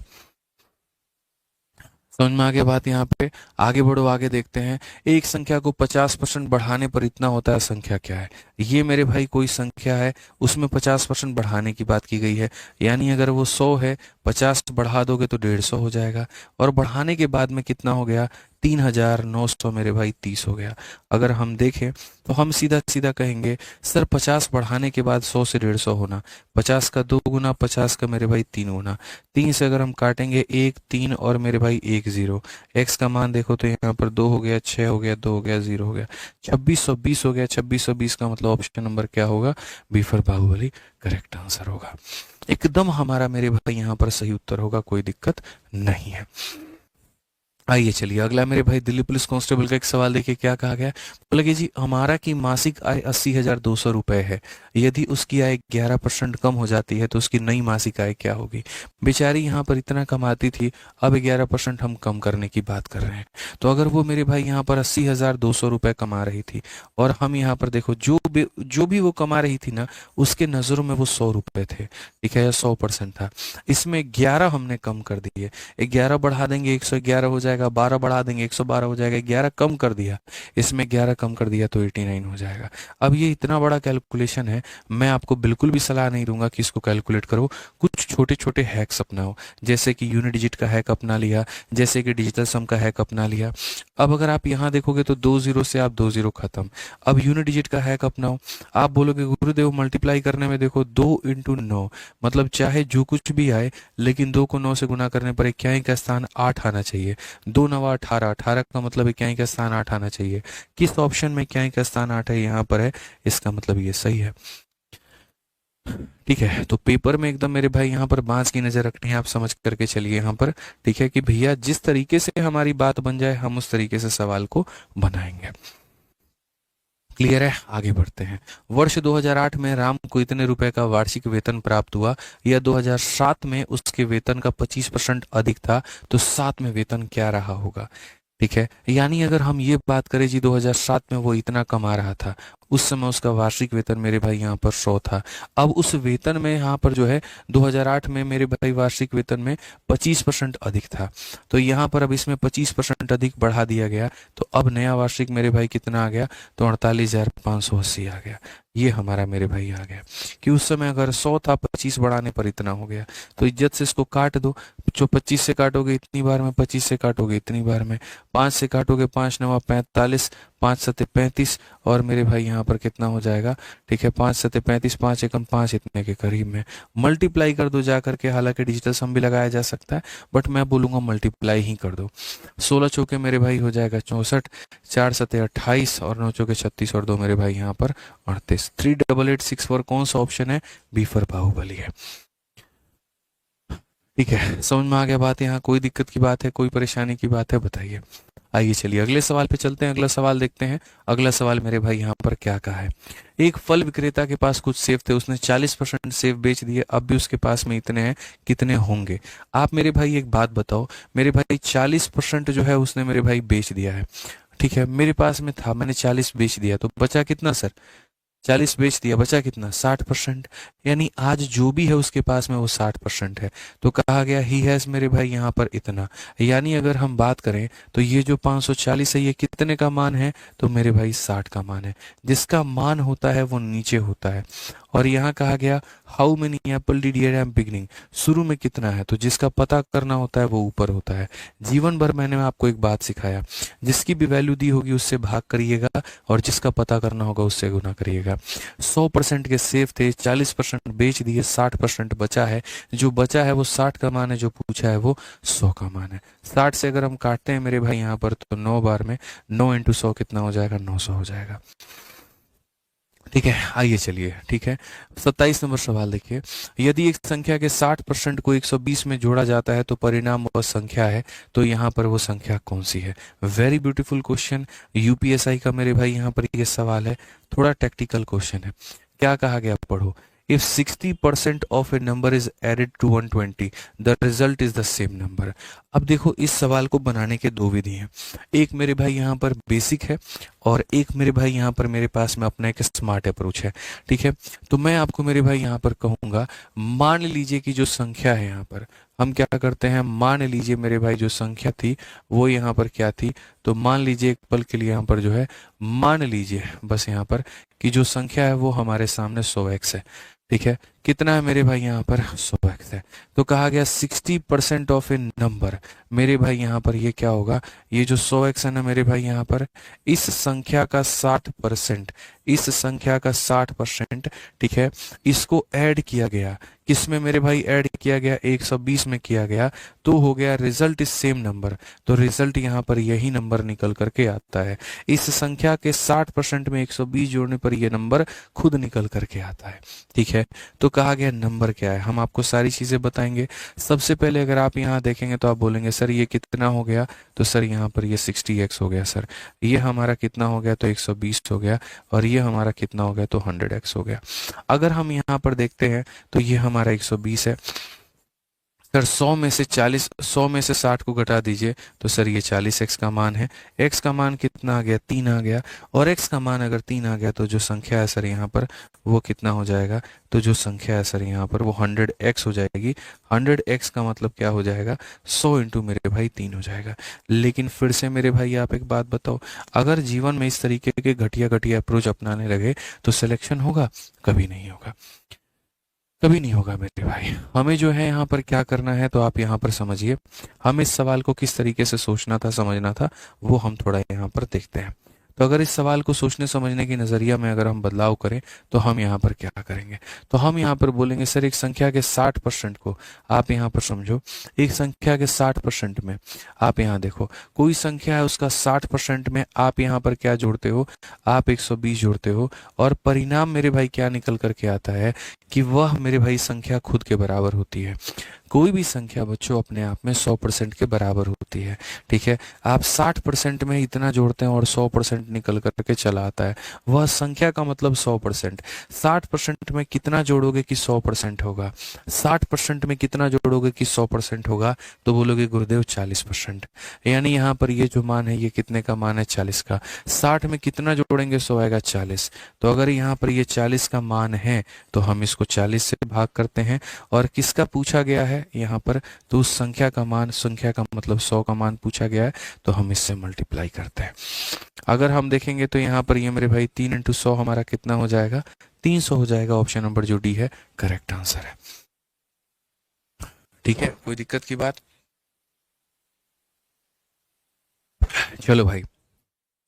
समझ में आ गया बात। यहाँ पे आगे बढ़ो, आगे देखते हैं। एक संख्या को 50% बढ़ाने पर इतना होता है, संख्या क्या है। ये मेरे भाई कोई संख्या है, उसमें 50% बढ़ाने की बात की गई है, यानी अगर वो 100 है, 50 बढ़ा दोगे तो 150 हो जाएगा, और बढ़ाने के बाद में कितना हो गया, 3900 मेरे भाई 30 हो गया। अगर हम देखें तो हम सीधा सीधा कहेंगे सर 50 बढ़ाने के बाद 100 से 150 होना, 50 का 2 गुना, 50 का मेरे भाई 3 गुना, 3 से अगर हम काटेंगे 1 3 और मेरे भाई 1 0, एक्स का मान देखो तो यहाँ पर 2 हो गया, 6 हो गया, 2 हो गया, 0 हो गया, 2620 हो गया। 2620 का मतलब ऑप्शन नंबर क्या होगा, B for Baahubali correct answer होगा। एकदम हमारा मेरे भाई यहाँ पर सही उत्तर होगा, कोई दिक्कत नहीं है। आइए चलिए अगला मेरे भाई दिल्ली पुलिस कांस्टेबल का एक सवाल देखिए, क्या कहा गया है। बोला कि जी हमारा की मासिक आय 80,200 रुपए है, यदि उसकी आय 11% कम हो जाती है तो उसकी नई मासिक आय क्या होगी। बेचारी यहाँ पर इतना कमाती थी, अब 11% हम कम करने की बात कर रहे हैं। तो अगर वो मेरे भाई यहाँ पर 80,200 रुपए कमा रही थी, और हम यहाँ पर देखो जो भी वो कमा रही थी ना, उसके नज़रों में वो 100 रुपए थे, ठीक है, या 100% था। इसमें 11 हमने कम कर दिए, 11 बढ़ा देंगे 111 हो जाएगा, जाएगा, 12 बढ़ा देंगे 112 हो जाएगा, 11 कम कर दिया, इसमें 11 कम कर दिया तो 89 हो जाएगा। अब ये इतना बड़ा कैलकुलेशन है, मैं आपको बिल्कुल भी सलाह नहीं दूंगा कि इसको कैलकुलेट करो, कुछ छोटे छोटे हैक्स अपनाओ, जैसे कि यूनिट डिजिट का हैक अपना लिया, जैसे कि डिजिटल सम का हैक अपना लिया। अब अगर आप यहाँ देखोगे तो 2 जीरो से आप 2 जीरो खत्म। अब यूनिट डिजिट का हैक अपनाओ, आप बोलोगे गुरुदेव मल्टीप्लाई करने में देखो 2 × 9, मतलब चाहे जो कुछ भी आए लेकिन 2 को 9 से गुना करने पर इक्याई का स्थान 8 आना चाहिए। 2 9 18, 18 का मतलब इक्याई का स्थान 8 आना चाहिए। किस ऑप्शन में इक्याई का स्थान 8 है, यहाँ पर है, इसका मतलब ये सही है। ठीक है, तो पेपर में एकदम मेरे भाई यहाँ पर बांस की नजर रखनी है, आप समझ करके चलिए यहाँ पर। ठीक है कि भैया जिस तरीके से हमारी बात बन जाए हम उस तरीके से सवाल को बनाएंगे। क्लियर है, आगे बढ़ते हैं। वर्ष 2008 में राम को इतने रुपए का वार्षिक वेतन प्राप्त हुआ, या 2007 में उसके वेतन का 25% अधिक था, तो साथ में वेतन क्या रहा होगा। ठीक है, यानी अगर हम ये बात करें जी 2007 में वो इतना कमा रहा था, उस समय उसका वार्षिक वेतन मेरे भाई यहाँ पर 100 था। अब उस वेतन में यहाँ पर जो है 2008 में मेरे भाई वार्षिक वेतन में 25% अधिक था, तो यहाँ पर अब इसमें 25% अधिक बढ़ा दिया गया, तो अब नया वार्षिक मेरे भाई कितना आ गया, तो 48,580 आ गया। ये हमारा मेरे भाई आ गया कि उस समय अगर 100 था, 25 बढ़ाने पर इतना हो गया, तो इज्जत से इसको काट दो। जो 25 से काटोगे इतनी बार में, 25 से काटोगे इतनी बार में, 5 से काटोगे 5 9 45, 5 7 35, और मेरे भाई यहाँ पर कितना हो जाएगा। ठीक है, 5 7 35, 5 एकम 5, इतने के करीब में मल्टीप्लाई कर दो जा करके। हालांकि डिजिटल सम भी लगाया जा सकता है, बट मैं बोलूंगा मल्टीप्लाई ही कर दो। 16 चौके मेरे भाई हो जाएगा 64, 4 7 28, और 9 चौके 36, और 2 मेरे भाई यहाँ पर 38। 38864 कौन सा ऑप्शन है, बी फॉर बाहुबली है। ठीक है, समझ में आ गया बात, यहाँ कोई दिक्कत की बात है, कोई परेशानी की बात है, बताइए। आइए चलिए अगले सवाल पे चलते हैं, अगला सवाल देखते हैं। अगला सवाल मेरे भाई यहाँ पर क्या कहा है। एक फल विक्रेता के पास कुछ सेब थे, उसने 40% सेब बेच दिए, अब भी उसके पास में इतने हैं, कितने होंगे। आप मेरे भाई एक बात बताओ, मेरे भाई 40% जो है उसने मेरे भाई बेच दिया है। ठीक है, मेरे पास में था, मैंने 40 बेच दिया, तो बचा कितना सर, 40 बेच दिया, बचा कितना, 60%। यानी आज जो भी है उसके पास में वो 60% है, तो कहा गया ही हैज मेरे भाई यहाँ पर इतना। यानी अगर हम बात करें तो ये जो 540 है ये कितने का मान है, तो मेरे भाई 60 का मान है। जिसका मान होता है वो नीचे होता है। और यहाँ कहा गया how many apple did he am beginning, शुरू में कितना है, तो जिसका पता करना होता है वो ऊपर होता है। जीवन भर मैंने आपको एक बात सिखाया, जिसकी भी वैल्यू दी होगी उससे भाग करिएगा, और जिसका पता करना होगा उससे गुना करिएगा। 100% के सेफ थे, 40% बेच दिए, 60% बचा है। जो बचा है वो 60 का मान है, जो पूछा है वो 100 का मान है। 60 से अगर हम काटते हैं मेरे भाई यहाँ पर, तो 9 बार में 9 × 100 कितना हो जाएगा, 900 हो जाएगा। ठीक है, आइए चलिए। ठीक है, 27 नंबर सवाल देखिए। यदि एक संख्या के 60% को 120 में जोड़ा जाता है तो परिणाम वह संख्या है, तो यहाँ पर वो संख्या कौन सी है। वेरी ब्यूटीफुल क्वेश्चन, यूपीएसआई का मेरे भाई यहाँ पर ये सवाल है, थोड़ा टेक्निकल क्वेश्चन है। क्या कहा गया, पढ़ो। If 60% of a number is added to 120, the result is the same number. अब देखो इस सवाल को बनाने के दो विधि हैं, एक मेरे भाई यहाँ पर बेसिक है, और एक मेरे भाई यहाँ पर मेरे पास में अपना एक स्मार्ट अप्रोच है। ठीक है, तो मैं आपको मेरे भाई यहाँ पर कहूँगा, मान लीजिए कि जो संख्या है यहाँ पर, हम क्या करते हैं, मान लीजिए मेरे भाई जो संख्या थी वो यहाँ पर क्या थी, तो मान लीजिए एक पल के लिए यहाँ पर जो है, मान लीजिए बस यहाँ पर कि जो संख्या है वो हमारे सामने 100x है। ठीक है, कितना है मेरे भाई यहाँ पर, 100x है। तो कहा गया 60% ऑफ ए नंबर, मेरे भाई यहाँ पर ये क्या होगा, ये जो 100x है ना मेरे भाई यहाँ पर, इस संख्या का 60%, इस संख्या का 60%, ठीक है, इसको ऐड किया गया, किसमें मेरे भाई ऐड किया गया, 120 में किया गया, तो हो गया रिजल्ट इज सेम नंबर। तो रिजल्ट यहाँ पर यही नंबर निकल करके आता है। इस संख्या के 60% में 120 जोड़ने पर यह नंबर खुद निकल करके आता है। ठीक है, तो कहा गया नंबर क्या है, हम आपको सारी चीजें बताएंगे। सबसे पहले अगर आप यहाँ देखेंगे तो आप बोलेंगे सर ये कितना हो गया, तो सर यहाँ पर ये 60x हो गया, सर ये हमारा कितना हो गया, तो 120 हो गया, और ये हमारा कितना हो गया, तो 100x हो गया। अगर हम यहाँ पर देखते हैं तो ये हमारा 120 है, सर 100 में से 60 को घटा दीजिए तो सर ये 40 एक्स का मान है। एक्स का मान कितना आ गया, 3 आ गया। और एक्स का मान अगर 3 आ गया तो जो संख्या है सर यहाँ पर वो कितना हो जाएगा, तो जो संख्या है सर यहाँ पर वो 100x हो जाएगी। 100x का मतलब क्या हो जाएगा, 100 इंटू मेरे भाई 3 हो जाएगा। लेकिन फिर से मेरे भाई आप एक बात बताओ, अगर जीवन में इस तरीके के घटिया घटिया अप्रोच अपनाने लगे तो सिलेक्शन होगा? कभी नहीं होगा, कभी नहीं होगा मेरे भाई। हमें जो है यहाँ पर क्या करना है, तो आप यहाँ पर समझिए, हम इस सवाल को किस तरीके से सोचना था, समझना था, वो हम थोड़ा यहाँ पर देखते हैं। तो अगर इस सवाल को सोचने समझने की नज़रिया में अगर हम बदलाव करें तो हम यहाँ पर क्या करेंगे, तो हम यहाँ पर बोलेंगे सर एक संख्या के 60% को आप यहाँ पर समझो, एक संख्या के 60% में आप यहाँ देखो, कोई संख्या है उसका 60% में आप यहाँ पर क्या जोड़ते हो, आप 120 जोड़ते हो, और परिणाम मेरे भाई क्या निकल करके आता है कि वह मेरे भाई संख्या खुद के बराबर होती है। कोई भी संख्या बच्चों अपने आप में 100% के बराबर होती है, ठीक है। आप 60% में इतना जोड़ते हैं और 100% निकल करके चला आता है, वह संख्या का मतलब 100%। 60% में कितना जोड़ोगे कि 100% होगा, 60% में कितना जोड़ोगे कि 100% होगा, तो बोलोगे गुरुदेव 40%। यानी यहाँ पर ये जो मान है ये कितने का मान है, 40 का। 60 में कितना जोड़ेंगे, 100 आएगा 40। तो अगर यहाँ पर ये 40 का मान है तो हम इसको 40 से भाग करते हैं, और किसका पूछा गया है यहाँ पर, तो उस संख्या का मान, संख्या का मतलब 100 का मान पूछा गया है, तो हम इससे मल्टीप्लाई करते हैं। अगर हम देखेंगे तो यहाँ पर ये मेरे भाई 3 इंटू 100 हमारा कितना हो जाएगा, 300 हो जाएगा। ऑप्शन नंबर जो डी है करेक्ट आंसर है। ठीक है, कोई दिक्कत की बात? चलो भाई,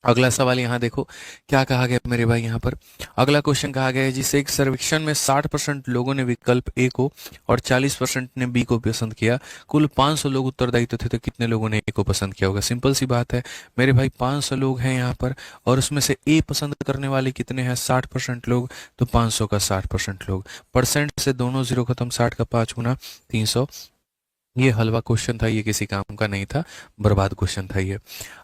अगला सवाल यहाँ देखो क्या कहा गया मेरे भाई। यहाँ पर अगला क्वेश्चन कहा गया है, जिसे एक सर्वेक्षण में 60% लोगों ने विकल्प ए को और 40% ने बी को पसंद किया। कुल 500 लोग उत्तरदायी थे, तो कितने लोगों ने ए को पसंद किया होगा? सिंपल सी बात है मेरे भाई, 500 लोग हैं यहाँ पर, और उसमें से ए पसंद करने वाले कितने हैं, 60% लोग। तो 500 का 60% लोग, परसेंट से दोनों जीरो खत्म, 60 का 5 गुना 300। ये हलवा क्वेश्चन था, ये किसी काम का नहीं था, बर्बाद क्वेश्चन था ये।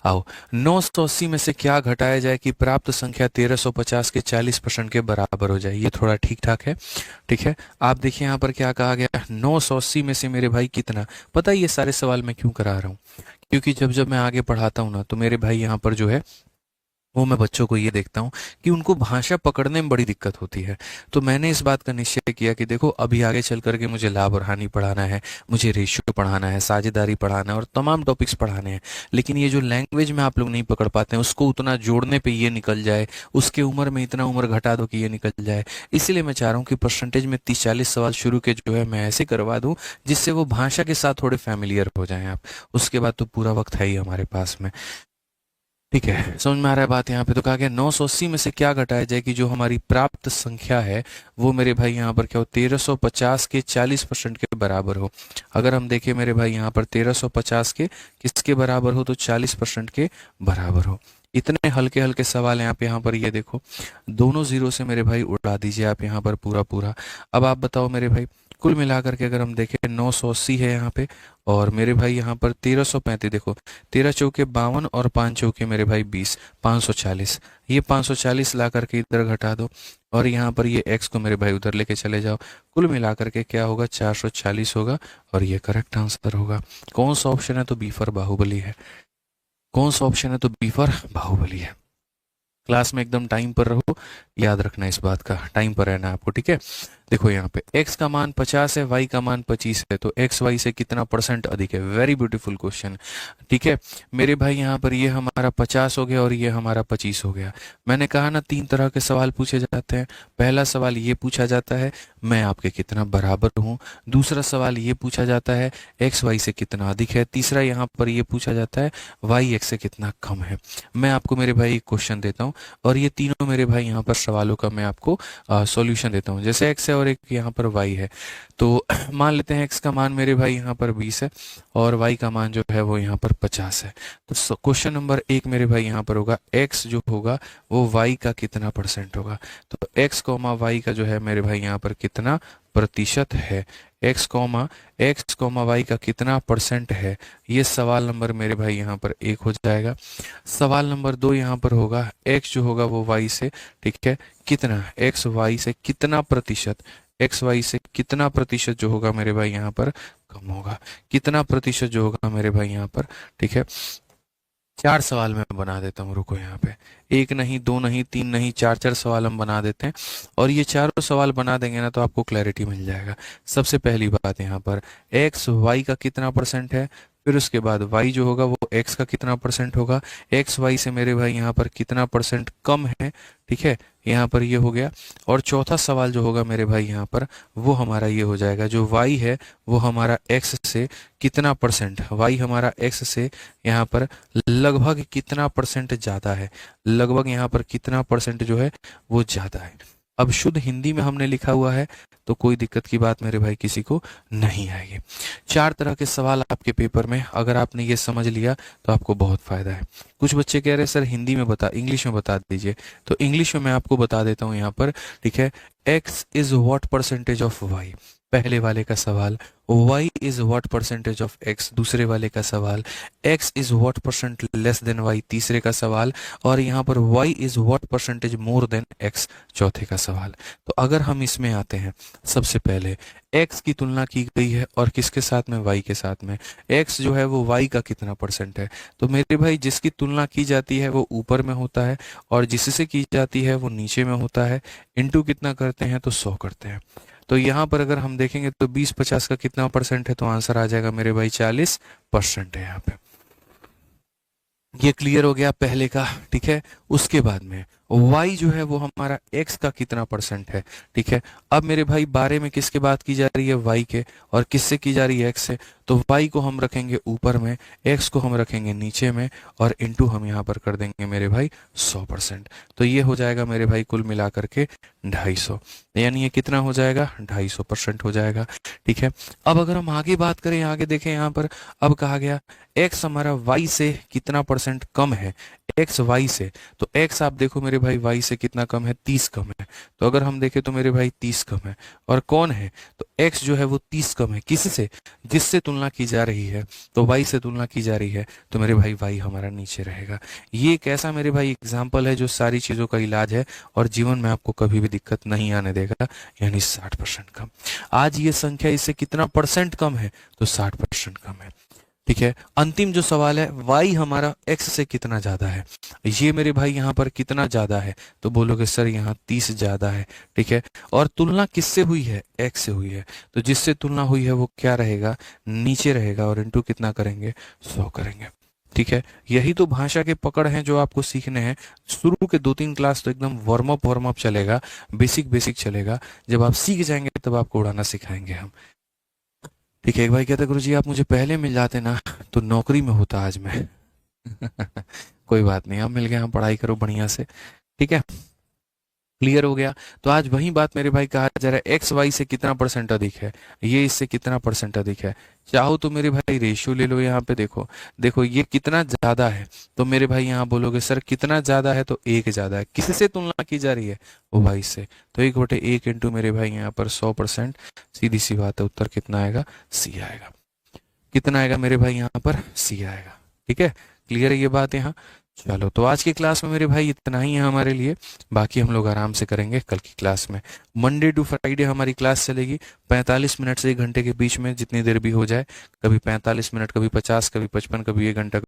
आओ, 980 में से क्या घटाया जाए कि प्राप्त संख्या 1350 के 40% के बराबर हो जाए? ये थोड़ा ठीक ठाक है, ठीक है। आप देखिए यहाँ पर क्या कहा गया, 980 में से मेरे भाई कितना, पता है ये सारे सवाल मैं क्यों करा रहा हूँ, क्योंकि जब जब मैं आगे पढ़ाता हूँ ना, तो मेरे भाई यहाँ पर जो है वो मैं बच्चों को ये देखता हूँ कि उनको भाषा पकड़ने में बड़ी दिक्कत होती है। तो मैंने इस बात का निश्चय किया कि देखो अभी आगे चल करके मुझे लाभ और हानि पढ़ाना है, मुझे रेशियो पढ़ाना है, साझेदारी पढ़ाना है, और तमाम टॉपिक्स पढ़ाने हैं। लेकिन ये जो लैंग्वेज में आप लोग नहीं पकड़ पाते हैं, उसको उतना जोड़ने पे ये निकल जाए, उसके उम्र में इतना उम्र घटा दो कि ये निकल जाए। इसीलिए मैं चाह रहा हूँ कि परसेंटेज में 30-40 सवाल शुरू के जो है मैं ऐसे करवा दूँ जिससे वो भाषा के साथ थोड़े फैमिलियर हो जाएं आप। उसके बाद तो पूरा वक्त है ही हमारे पास में, ठीक है। समझ में आ रहा है बात? यहाँ पे तो कहा गया 980 में से क्या घटाया जाए कि जो हमारी प्राप्त संख्या है वो मेरे भाई यहाँ पर क्या हो, 1350 के 40% के बराबर हो। अगर हम देखें मेरे भाई यहाँ पर 1350 के किसके बराबर हो, तो 40% के बराबर हो। इतने हल्के हल्के सवाल हैं आप यहाँ पर, ये देखो दोनों जीरो से मेरे भाई उड़ा दीजिए आप यहाँ पर पूरा पूरा। अब आप बताओ मेरे भाई, कुल मिलाकर के अगर हम देखें 980 है यहाँ पे, और मेरे भाई यहाँ पर 1335, देखो 13 चौके 52 और 5 चौके मेरे भाई 20, 540। ये 540 ला करके इधर घटा दो, और यहाँ पर ये x को मेरे भाई उधर लेके चले जाओ। कुल मिलाकर के क्या होगा, 440 होगा, और ये करेक्ट आंसर होगा। कौन सा ऑप्शन है, तो बी फॉर बाहुबली है। कौन सा ऑप्शन है, तो बी फॉर बाहुबली है। क्लास में एकदम टाइम पर रहो, याद रखना इस बात का, टाइम पर रहना आपको, ठीक है। देखो यहाँ पे x का मान 50 है, y का मान 25 है, तो x y से कितना परसेंट अधिक है? वेरी ब्यूटीफुल क्वेश्चन, ठीक है मेरे भाई। यहाँ पर ये हमारा 50 हो गया और ये हमारा 25 हो गया। मैंने कहा ना 3 तरह के सवाल पूछे जाते हैं। पहला सवाल ये पूछा जाता है, मैं आपके कितना बराबर हूँ। दूसरा सवाल ये पूछा जाता है, एक्स वाई से कितना अधिक है। तीसरा यहाँ पर ये पूछा जाता है, वाई एक्स से कितना कम है। मैं आपको मेरे भाई क्वेश्चन देता हूँ, और ये तीनों मेरे भाई यहाँ पर सवालों का मैं आपको सॉल्यूशन देता हूँ। जैसे एक्स है और एक यहाँ पर वाई है, तो मान लेते हैं एक्स का मान मेरे भाई यहाँ पर 20 है, और वाई का मान जो है वो यहाँ पर 50 है। तो क्वेश्चन नंबर 1 मेरे भाई यहाँ पर होगा, एक्स जो होगा वो वाई का कितना परसेंट होगा। तो एक्स कॉमा वाई का जो है मेरे भाई यहाँ पर कितना प्रतिशत है, x, y का कितना परसेंट है, ये सवाल नंबर मेरे भाई यहाँ पर 1 हो जाएगा। सवाल नंबर 2 यहाँ पर होगा x जो होगा वो y से, ठीक है, कितना, x y से कितना प्रतिशत, एक्स वाई से कितना प्रतिशत जो होगा मेरे भाई यहाँ पर कम होगा, कितना प्रतिशत जो होगा मेरे भाई यहाँ पर, ठीक है। 4 सवाल मैं बना देता हूँ, रुको यहाँ पे, 1 नहीं, 2 नहीं, 3 नहीं, 4 सवाल हम बना देते हैं, और ये चारों सवाल बना देंगे ना तो आपको क्लैरिटी मिल जाएगा। सबसे पहली बात यहाँ पर एक्स वाई का कितना परसेंट है, फिर उसके बाद y जो होगा वो x का कितना परसेंट होगा, एक्स वाई से मेरे भाई यहाँ पर कितना परसेंट कम है, ठीक है, यहाँ पर ये हो गया। और चौथा सवाल जो होगा मेरे भाई यहाँ पर वो हमारा ये हो जाएगा, जो y है वो हमारा x से कितना परसेंट, y हमारा x से यहाँ पर लगभग कितना परसेंट ज़्यादा है, लगभग यहाँ पर कितना परसेंट जो है वो ज़्यादा है। अब शुद्ध हिंदी में हमने लिखा हुआ है तो कोई दिक्कत की बात मेरे भाई किसी को नहीं आएगी। 4 तरह के सवाल आपके पेपर में, अगर आपने ये समझ लिया तो आपको बहुत फायदा है। कुछ बच्चे कह रहे हैं सर हिंदी में बता, इंग्लिश में बता दीजिए, तो इंग्लिश में मैं आपको बता देता हूँ यहाँ पर, ठीक है। x is what percentage of y, पहले वाले का सवाल, y is what percentage of x, दूसरे वाले का सवाल, x is what percent less than y, तीसरे का सवाल, और यहाँ पर y is what percentage more than x, चौथे का सवाल। तो अगर हम इसमें आते हैं, सबसे पहले x की तुलना की गई है और किसके साथ में, y के साथ में। x जो है वो y का कितना परसेंट है, तो मेरे भाई जिसकी तुलना की जाती है वो ऊपर में होता है और जिससे की जाती है वो नीचे में होता है, इनटू कितना करते हैं तो 100 करते हैं। तो यहाँ पर अगर हम देखेंगे तो 20-50 का कितना परसेंट है, तो आंसर आ जाएगा मेरे भाई 40% है यहाँ पे। ये क्लियर हो गया पहले का, ठीक है। उसके बाद में y जो है वो हमारा x का कितना परसेंट है, ठीक है। अब मेरे भाई बारे में किसके बात की जा रही है, y के, और किससे की जा रही है, x से, तो y को हम रखेंगे ऊपर में, x को हम रखेंगे नीचे में, और इनटू हम यहाँ पर कर देंगे मेरे भाई 100%। तो ये हो जाएगा मेरे भाई कुल मिला करके 250, यानी ये कितना हो जाएगा, 250% हो जाएगा, ठीक है। अब अगर हम आगे बात करें, आगे देखें यहाँ पर, अब कहा गया x हमारा y से कितना परसेंट कम है, x y से, तो x आप देखो मेरे भाई y से कितना कम है, 30 कम है। तो अगर हम देखें तो मेरे भाई 30 कम है, और कौन है, तो x जो है वो 30 कम है, किससे, जिससे तुलना की जा रही है, तो y से तुलना की जा रही है, तो मेरे भाई y हमारा नीचे रहेगा। ये कैसा मेरे भाई एग्जाम्पल है जो सारी चीजों का इलाज है और जीवन में आपको कभी भी दिक्कत नहीं आने देगा, यानी 60% कम। आज ये संख्या इससे कितना परसेंट कम है, तो 60% कम है, ठीक है। अंतिम जो सवाल है, y हमारा x से कितना ज्यादा है, ये मेरे भाई यहाँ पर कितना ज्यादा है, तो बोलोगे सर यहाँ 30 ज्यादा है, ठीक है। और तुलना किससे हुई है, x से हुई है, तो जिससे तुलना हुई है वो क्या रहेगा, नीचे रहेगा, और इनटू कितना करेंगे, 100 करेंगे, ठीक है। यही तो भाषा के पकड़ हैं जो आपको सीखने हैं। शुरू के 2-3 क्लास तो एकदम वार्म अप चलेगा, बेसिक चलेगा, जब आप सीख जाएंगे तब आपको उड़ाना सिखाएंगे हम, ठीक है। एक भाई कहता गुरुजी आप मुझे पहले मिल जाते ना तो नौकरी में होता आज मैं। कोई बात नहीं, आप मिल गए, हम पढ़ाई करो बढ़िया से, ठीक है। क्लियर हो गया। तो आज वही बात मेरे भाई कहा जा रहा है, एक्स वाई से कितना परसेंट अधिक है, ये इससे कितना परसेंट अधिक है। चाहो तो मेरे भाई रेशियो ले लो, यहाँ पे देखो, देखो ये कितना ज्यादा है, तो मेरे भाई यहाँ बोलोगे सर कितना ज्यादा है, तो 1 ज्यादा है, किससे तुलना की जा रही है, वो वाई से, तो 1/1 इंटू मेरे भाई यहाँ पर 100%, सीधी सी बात है, उत्तर कितना आएगा, सी आएगा। कितना आएगा मेरे भाई यहाँ पर, सी आएगा, ठीक है। क्लियर है ये बात यहाँ। चलो तो आज की क्लास में मेरे भाई इतना ही है हमारे लिए, बाकी हम लोग आराम से करेंगे कल की क्लास में। मंडे टू फ्राइडे हमारी क्लास चलेगी 45 मिनट से 1 घंटे के बीच में, जितनी देर भी हो जाए, कभी 45 मिनट, कभी 50, कभी 55, कभी 1 घंटा,